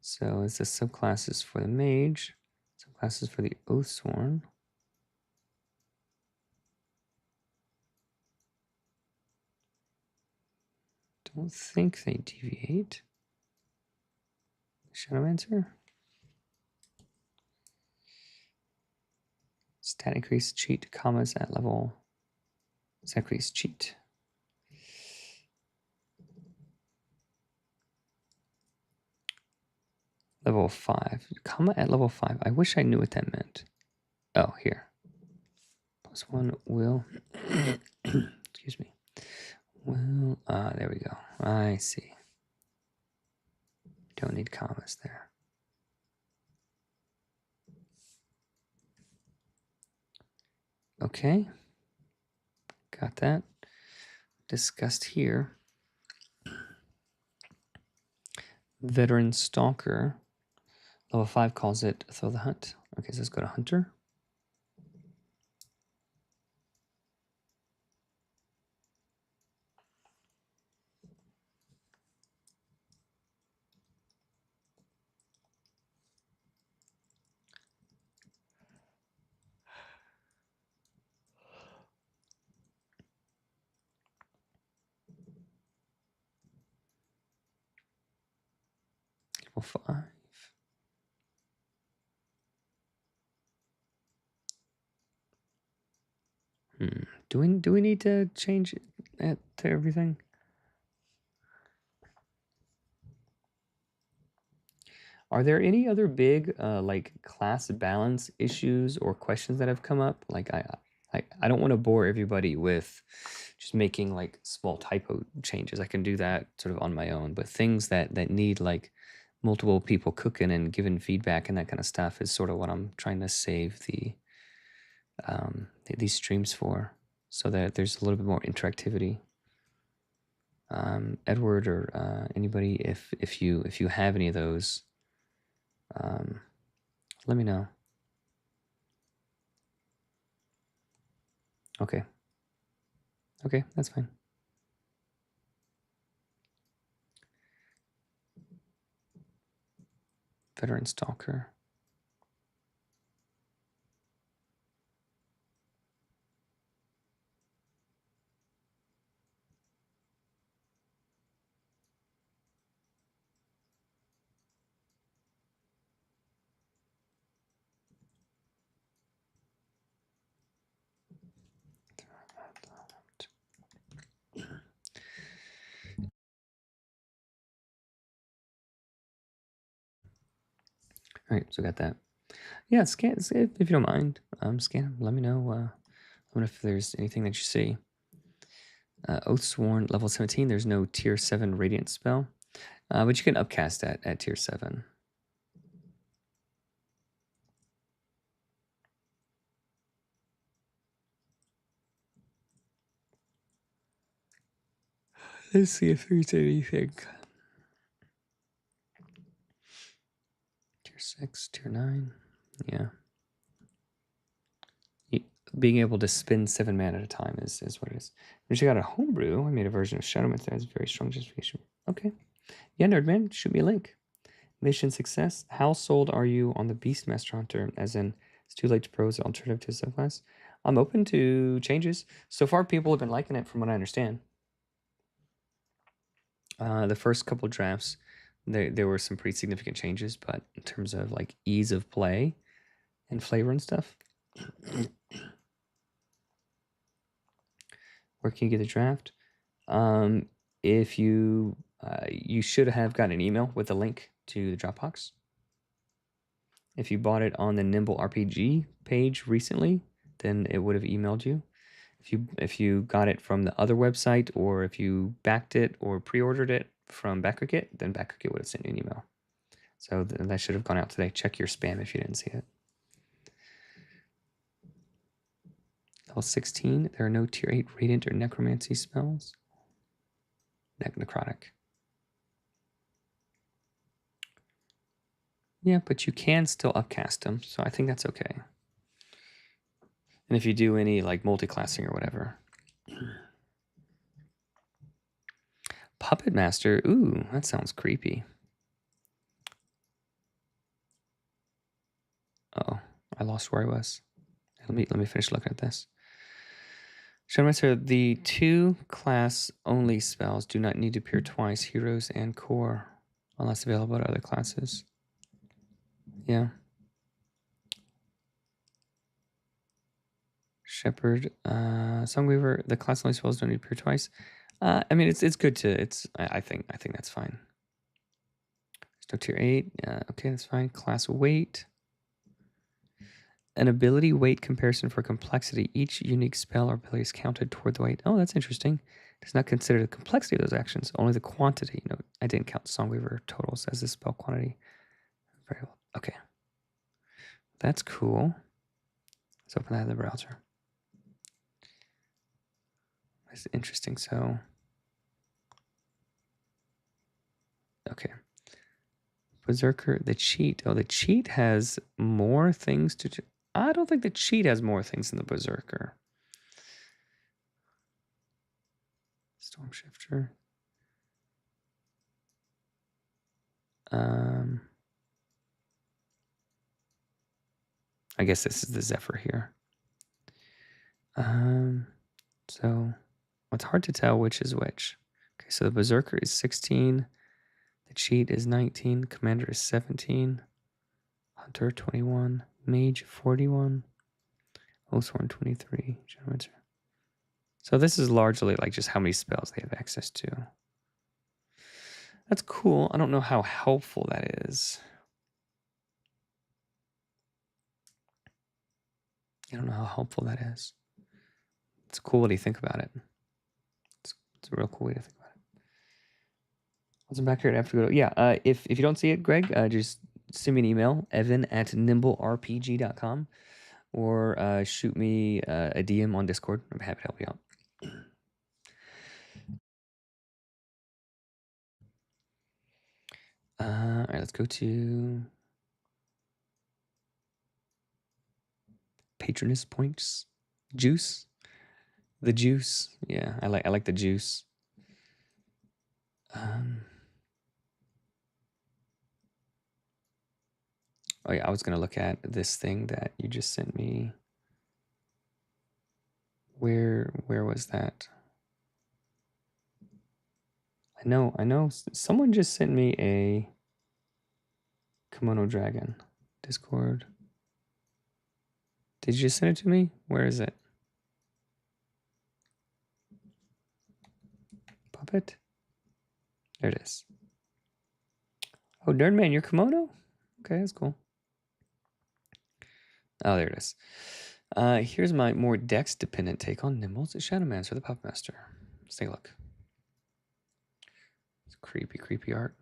So it's the subclasses for the Mage, subclasses for the Oathsworn. Don't think they deviate. Shadowmancer. Stat increase cheat, commas at level. Stat increase cheat. Level 5. Comma at level 5. I wish I knew what that meant. Oh, here. +1 will. Excuse me. Well, there we go. I see. Don't need commas there. Okay. Got that. Discussed here. Veteran Stalker. Level 5 calls it Throw the Hunt. Okay, so let's go to Hunter. Level 5. Do we need to change it to everything? Are there any other big like class balance issues or questions that have come up? Like I don't want to bore everybody with just making like small typo changes. I can do that sort of on my own, but things that need like multiple people cooking and giving feedback and that kind of stuff is sort of what I'm trying to save these streams for, so that there's a little bit more interactivity. Edward or anybody, if you have any of those, let me know. Okay. Okay, that's fine. Veteran Stalker. All right, so got that. Yeah, scan if you don't mind. Scan. Let me know. Let me know if there's anything that you see. Oathsworn level 17. There's no tier 7 radiant spell, but you can upcast that at tier 7. Let's see if there's anything. Tier 6, tier 9. Yeah. Being able to spend 7 mana at a time is what it is. We just got a homebrew. I made a version of Shadowmancer that has very strong justification. Okay. Yeah, Nerdman, shoot me a link. Mission success. How sold are you on the Beastmaster Hunter? As in, it's too late to pros alternative to subclass. I'm open to changes. So far, people have been liking it, from what I understand. The first couple drafts, there were some pretty significant changes, but in terms of like ease of play and flavor and stuff. Where can you get the draft? If you you should have gotten an email with a link to the Dropbox. If you bought it on the Nimble RPG page recently, then it would have emailed you. If you got it from the other website, or if you backed it or pre-ordered it from BackRocket, then BackRocket would have sent you an email. So that should have gone out today. Check your spam if you didn't see it. Level 16, there are no tier 8 Radiant or Necromancy spells. Necrotic. Yeah, but you can still upcast them, so I think that's okay. And if you do any like multi-classing or whatever. Puppet Master. Ooh, that sounds creepy. Oh, I lost where I was. Let me finish looking at this. Shadow Master, the 2 class only spells do not need to appear twice, heroes and core, unless available to other classes. Yeah. Shepherd, Songweaver, the class only spells don't need to appear twice. I mean, it's good to I think that's fine. No tier 8. Okay, that's fine. Class weight. An ability weight comparison for complexity. Each unique spell or ability is counted toward the weight. Oh, that's interesting. Does not consider the complexity of those actions, only the quantity. No, I didn't count Songweaver totals as the spell quantity. Very well. Okay. That's cool. Let's open that in the browser. That's interesting. So, okay. Berserker, the cheat. Oh, the cheat has more things to... I don't think the cheat has more things than the Berserker. Stormshifter. I guess this is the Zephyr here. So it's hard to tell which is which. Okay, so the Berserker is 16. The cheat is 19. Commander is 17. Hunter 21. Mage 41. Oathsworn 23. General. So this is largely like just how many spells they have access to. That's cool. I don't know how helpful that is. I don't know how helpful that is. It's a cool way to think about it. It's a real cool way to think about it. Once I'm back here, I have to go. Yeah, if you don't see it, Greg, just send me an email, evan@nimblerpg.com, or shoot me a DM on Discord. I'm happy to help you out. All right, let's go to patroness points. Juice. The juice. Yeah, I like the juice. Oh yeah, I was gonna look at this thing that you just sent me. Where was that? I know. Someone just sent me a Kimono Dragon. Discord. Did you just send it to me? Where is it? Puppet? There it is. Oh, Nerdman, your kimono? Okay, that's cool. Oh, there it is. Here's my more dex-dependent take on Nimble's Shadowmancer, the Puppet Master. Let's take a look. It's creepy, creepy art.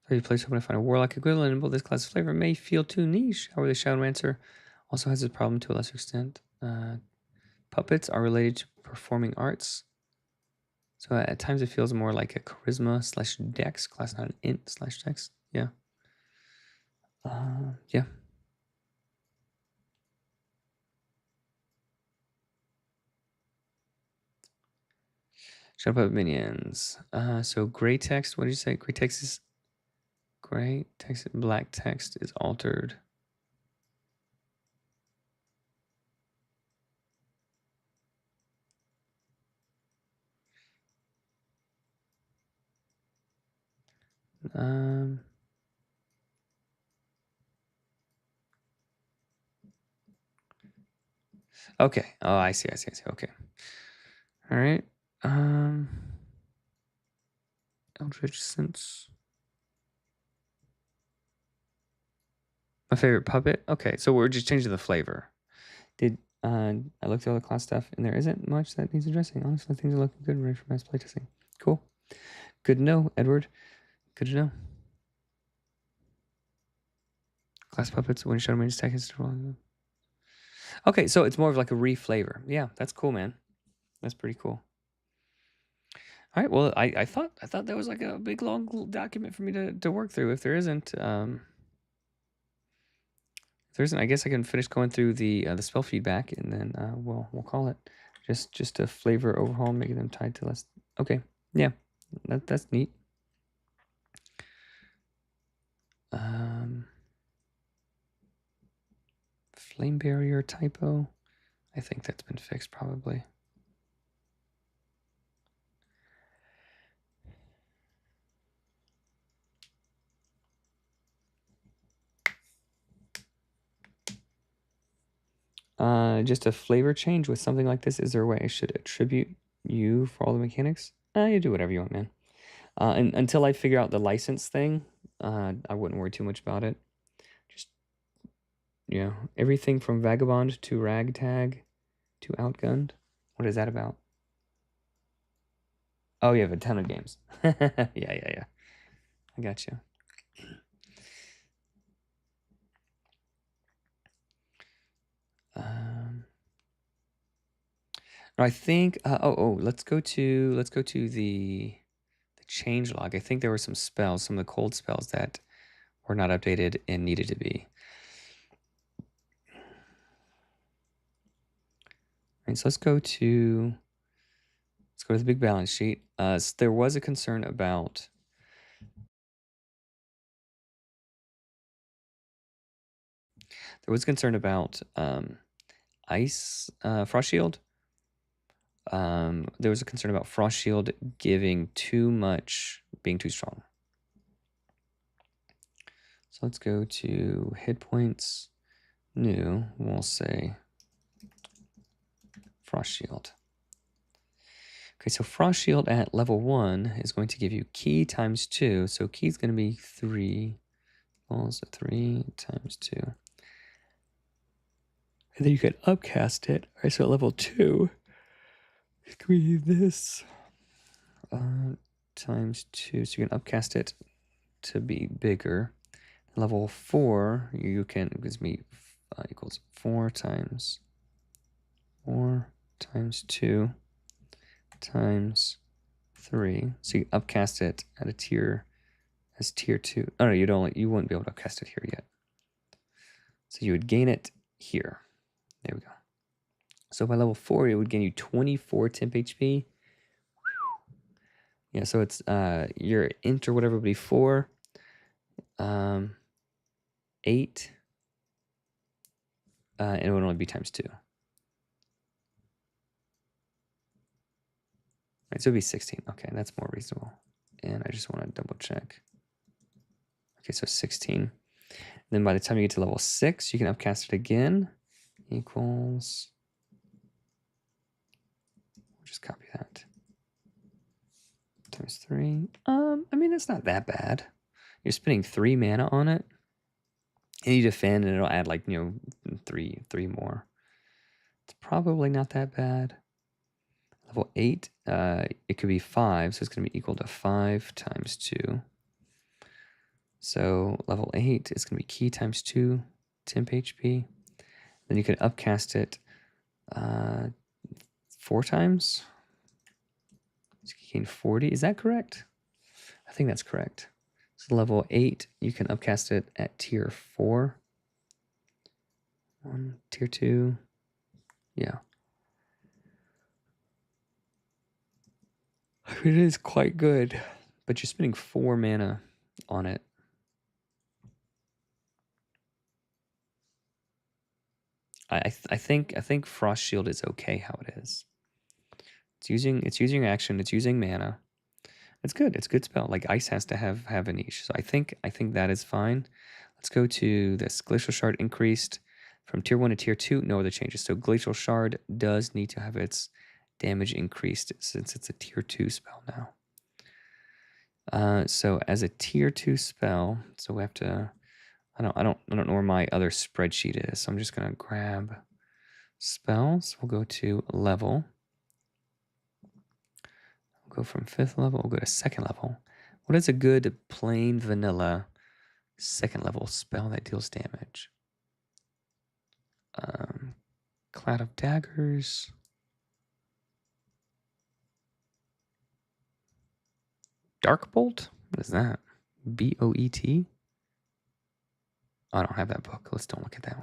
So you place hoping to find a warlock equivalent, but this class of flavor may feel too niche. However, the Shadowmancer also has this problem to a lesser extent. Puppets are related to performing arts. So at times it feels more like a charisma slash dex class, not an int slash dex. Yeah. Yeah. Shadow Puppet minions. So gray text, what did you say? Gray text is gray text, black text is altered. Okay. Oh, I see. Okay. All right. Eldritch Sense. My favorite puppet. Okay, so we're just changing the flavor. I looked at all the class stuff, and there isn't much that needs addressing. Honestly, things are looking good ready for mass playtesting. Cool. Good to know, Edward. Good to know. Glass puppets when shadow mage attack is wrong. Okay, so it's more of like a reflavor. Yeah, that's cool, man. That's pretty cool. All right, well, I thought that was like a big long document for me to work through. If there isn't, I guess I can finish going through the spell feedback, and then we'll call it just a flavor overhaul, making them tied to less. Okay, yeah, that's neat. Flame barrier typo. I think that's been fixed probably. Just a flavor change with something like this. Is there a way I should attribute you for all the mechanics? You do whatever you want, man. And until I figure out the license thing, I wouldn't worry too much about it. Just, everything from Vagabond to Ragtag to Outgunned. What is that about? Oh, you have a ton of games. Yeah. I got you. I think. Let's go to the change log. I think there were some spells, some of the cold spells that were not updated and needed to be. All right, so let's go to the big balance sheet. So there was a concern about ice frost shield. There was a concern about frost shield being too strong. So let's go to hit points, new, we'll say frost shield. Okay, so frost shield at level 1 is going to give you ki times 2. So ki is going to be 3 equals 3 times 2. And then you can upcast it. All right, so at level 2, it could be this times 2. So you can upcast it to be bigger. Level 4, you can, it gives me equals 4 times 2 times 3. So you upcast it at a tier as tier 2. Oh no, you wouldn't be able to upcast it here yet. So you would gain it here. There we go. So by level 4, it would gain you 24 temp HP. Yeah, so it's your int or whatever would be 4, 8, and it would only be times 2. Right, so it would be 16. Okay, that's more reasonable. And I just want to double check. Okay, so 16. Then by the time you get to level 6, you can upcast it again. Equals. Just copy that. Times 3. I mean, it's not that bad. You're spending 3 mana on it. And you defend, and it'll add like, 3 more. It's probably not that bad. Level 8, it could be 5, so it's going to be equal to 5 times 2. So level 8 is going to be ki times 2 temp HP. Then you can upcast it 4 times. So you gain 40. Is that correct? I think that's correct. So level 8, you can upcast it at tier 4. 1, tier 2. Yeah. I mean, it is quite good, but you're spending 4 mana on it. I think Frost Shield is okay how it is. It's using action. It's using mana. It's good. It's a good spell. Like ice has to have a niche. So I think that is fine. Let's go to this. Glacial Shard increased from tier 1 to tier 2. No other changes. So Glacial Shard does need to have its damage increased since it's a tier 2 spell now. So as a tier 2 spell, so we have to. I don't know where my other spreadsheet is. So I'm just gonna grab spells. We'll go to level. We'll go from 5th level. We'll go to 2nd level. What is a good plain vanilla Second level spell that deals damage. Cloud of Daggers. Dark Bolt? What is that? B-O-E-T? Oh, I don't have that book. Let's don't look at that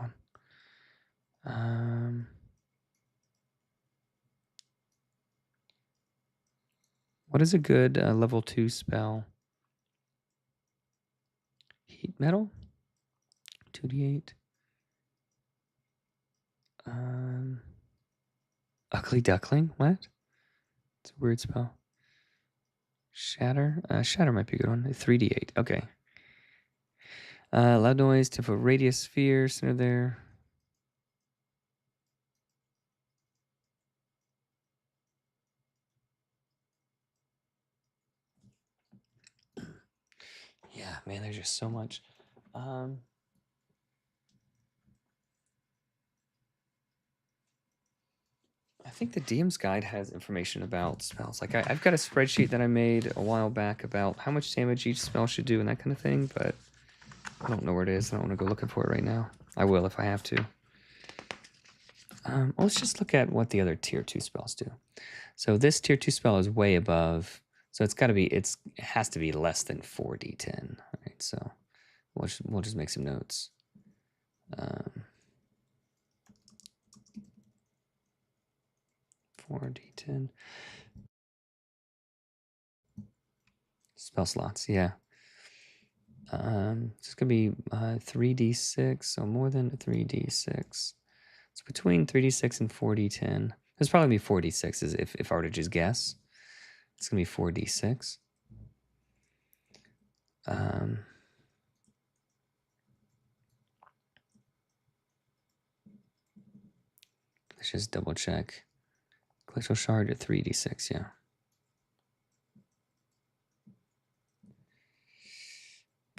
one. What is a good level 2 spell? Heat Metal? 2d8. Ugly Duckling? What? It's a weird spell. Shatter? Shatter might be a good one. 3d8. Okay. Loud Noise, Tip of Radius Sphere, center there. Yeah, man, there's just so much. I think the DM's guide has information about spells. Like I've got a spreadsheet that I made a while back about how much damage each spell should do and that kind of thing, but I don't know where it is. I don't want to go looking for it right now. I will if I have to. Well, let's just look at what the other tier 2 spells do. So this tier 2 spell is way above. So it's got to be, it has to be less than 4d10. All right, so we'll just make some notes. 4d10. Spell slots, yeah. It's going to be 3d6, so more than 3d6. It's between 3d6 and 4d10. There's probably be 4d6s if I were to just guess. It's going to be 4d6. Let's just double check. Glacial Shard at 3d6, yeah.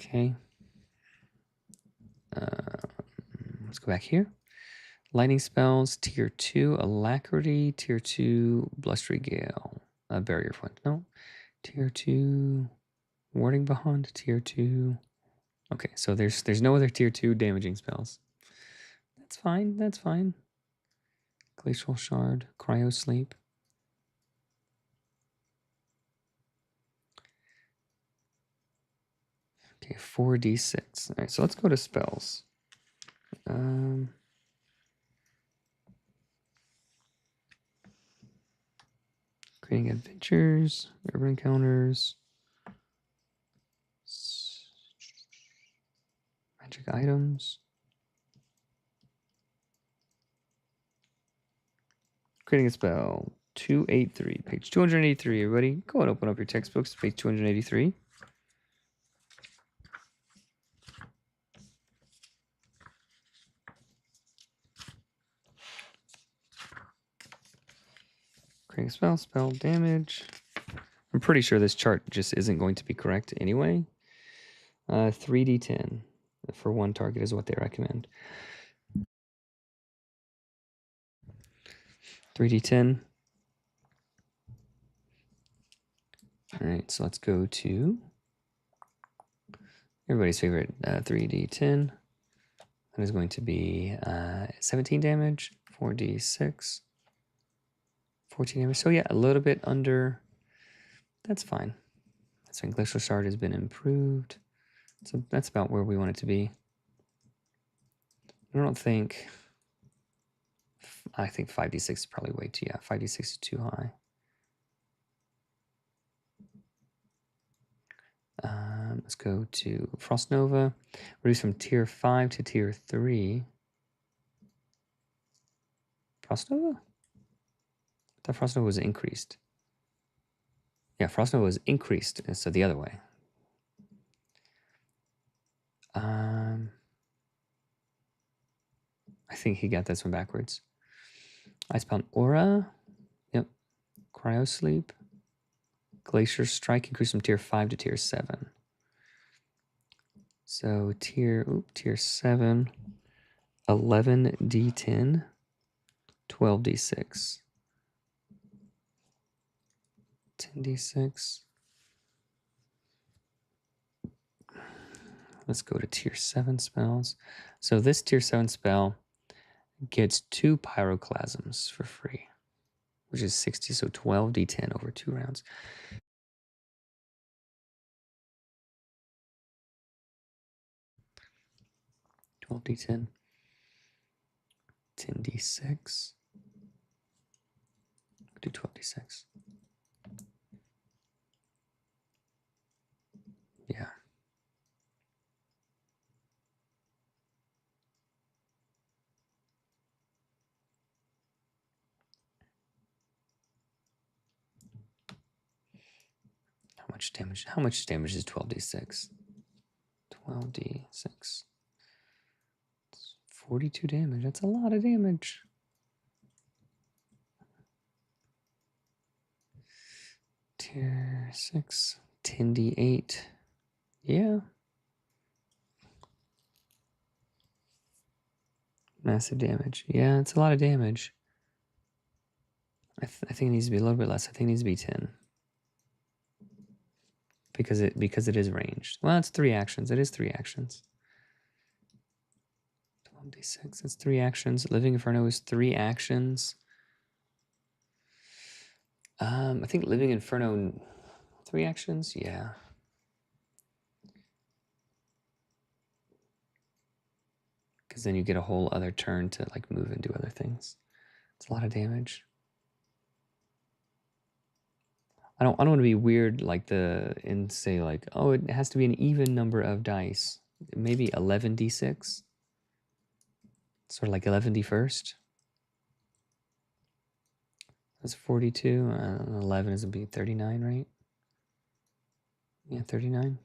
Okay. Let's go back here. Lightning spells, tier 2, Alacrity, tier 2, Blustery Gale, Barrier Flint. No. Tier 2, Warding Bond, tier 2. Okay, so there's no other tier 2 damaging spells. That's fine, that's fine. Glacial Shard, Cryo Sleep. Okay, 4d6. All right, so let's go to spells. Creating adventures, urban encounters, magic items. Creating a spell, 283, page 283. Everybody, go and open up your textbooks, page 283. Creating a spell, spell damage. I'm pretty sure this chart just isn't going to be correct anyway. 3d10 for one target is what they recommend. 3d10. All right, so let's go to everybody's favorite 3d10. That is going to be 17 damage, 4d6, 14 damage. So yeah, a little bit under. That's fine. That's when Glacial Shard has been improved. So that's about where we want it to be. I don't think. I think 5d6 is probably way too. Yeah, 5d6 is too high. Let's go to Frost Nova. Reduce from tier 5 to tier 3. Frost Nova? I thought Frost Nova was increased. Yeah, Frost Nova was increased, so the other way. I think he got this one backwards. Icebound Aura. Yep. Cryo Sleep. Glacier Strike increased from tier 5 to tier 7. So tier 7, 11d10, 12d6. 10d6. Let's go to tier 7 spells. So this tier 7 spell gets 2 pyroclasms for free, which is 60, so 12d10 over 2 rounds. 12d10, 10d6, do 12d6. Yeah. How much damage? How much damage is 12d6? 12d6. 42 damage. That's a lot of damage. Tier 6, 10d8. Yeah. Massive damage. Yeah, it's a lot of damage. I think it needs to be a little bit less. I think it needs to be 10. Because it is ranged. Well, it's 3 actions. It is 3 actions. 12d6. It's 3 actions. Living Inferno is 3 actions. I think Living Inferno 3 actions. Yeah. Because then you get a whole other turn to like move and do other things. It's a lot of damage. I don't want to be weird like and say like, oh, it has to be an even number of dice. Maybe 11d6. Sort of like 11d1st. That's 42. 11 is going to be 39, right? Yeah, 39.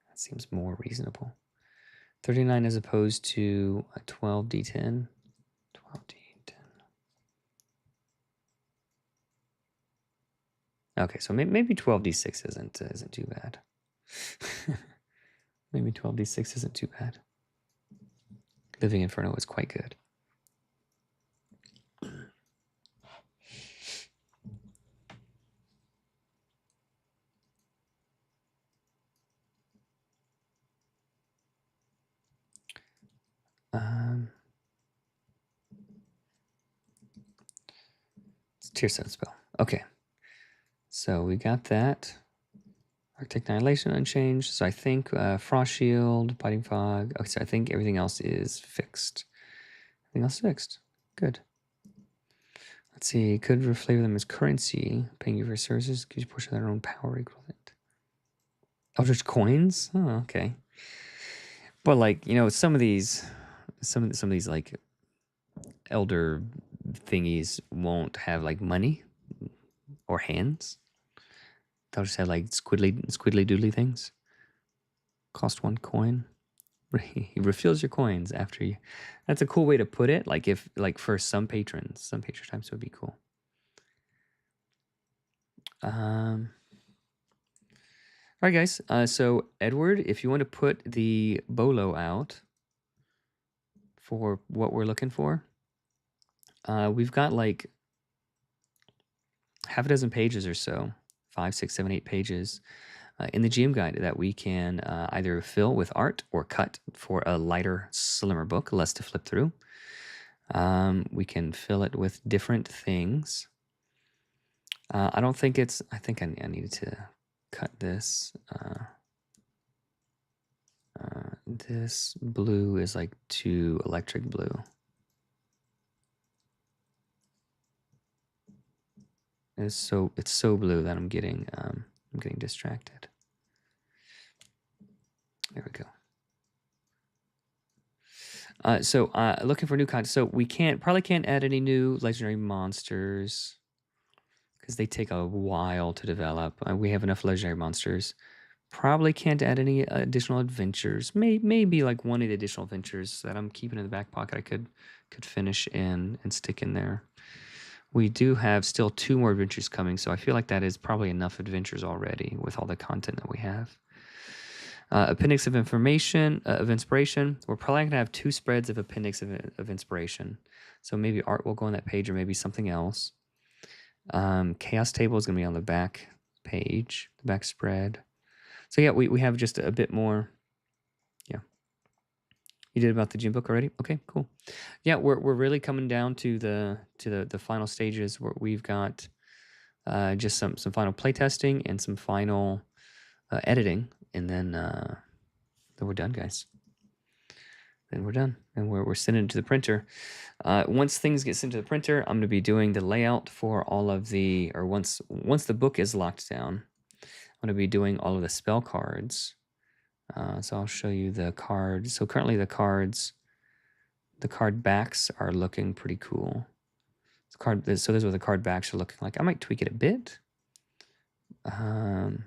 That seems more reasonable. 39 as opposed to a 12d10. 12d10. Okay, so maybe 12d6 isn't too bad. Maybe 12d6 isn't too bad. Living Inferno is quite good. It's tier 7 spell. Okay. So we got that. Arctic Annihilation unchanged. So I think Frost Shield, Biting Fog. Okay, so I think everything else is fixed. Everything else is fixed. Good. Let's see. Could reflavor them as currency. Paying you for services gives you a portion of their own power equivalent. Oh, just coins? Oh, okay. But like, you know, some of these like elder thingies won't have like money or hands. They'll just have like squiddly doodly things. Cost 1 coin. He refills your coins after you. That's a cool way to put it. Like if like for some patron types would be cool. All right, guys. So Edward, if you want to put the bolo out for what we're looking for, we've got like half a dozen pages or so, 5, 6, 7, 8 pages in the GM guide that we can either fill with art or cut for a lighter, slimmer book, less to flip through. We can fill it with different things. I don't think it's, I think I needed to cut this. This blue is like too electric blue. It's so blue that I'm getting distracted. There we go. So looking for new content. So we probably can't add any new legendary monsters because they take a while to develop. We have enough legendary monsters. Probably can't add any additional adventures. Maybe like one of the additional adventures that I'm keeping in the back pocket I could finish and stick in there. We do have still 2 more adventures coming, so I feel like that is probably enough adventures already with all the content that we have. Appendix of information, of inspiration. We're probably going to have 2 spreads of appendix of inspiration. So maybe art will go on that page or maybe something else. Chaos table is going to be on the back page, the back spread. So yeah, we have just a bit more You did about the gym book already? Okay, cool. Yeah, we're really coming down to the final stages where we've got just some final playtesting and some final editing, and then we're done, guys. Then we're done, and we're sending it to the printer. Once things get sent to the printer, I'm going to be doing the layout for all of the, or once the book is locked down, I'm going to be doing all of the spell cards. So I'll show you the cards. So currently the card backs are looking pretty cool. So this is what the card backs are looking like. I might tweak it a bit. And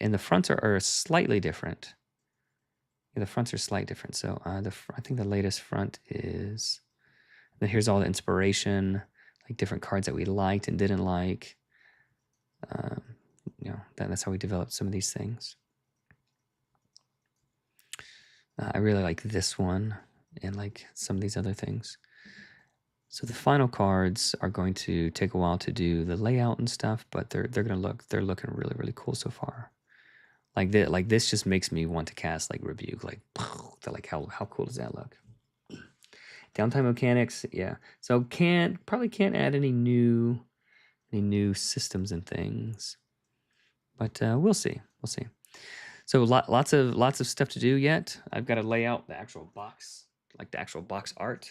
the fronts are slightly different. Yeah, the fronts are slightly different. So I think the latest front is, then here's all the inspiration, like different cards that we liked and didn't like. That's how we developed some of these things. I really like this one and like some of these other things. So the final cards are going to take a while to do the layout and stuff, but they're looking really, really cool so far. Like this just makes me want to cast like Rebuke. Like how cool does that look? Downtime mechanics, yeah. So probably can't add any new systems and things, but we'll see. So lots of stuff to do yet. I've got to lay out the actual box, like the actual box art,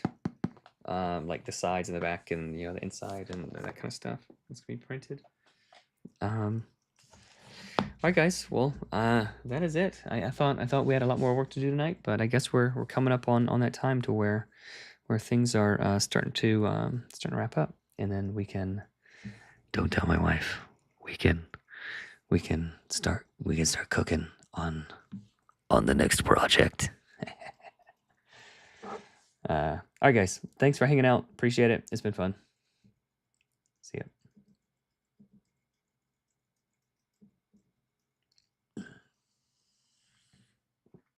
like the sides and the back and the inside and that kind of stuff. It's gonna be printed. All right, guys. Well, that is it. I thought we had a lot more work to do tonight, but I guess we're coming up on that time to where things are starting to wrap up, and then we can. Don't tell my wife. We can start cooking on the next project. All right, guys. Thanks for hanging out. Appreciate it. It's been fun.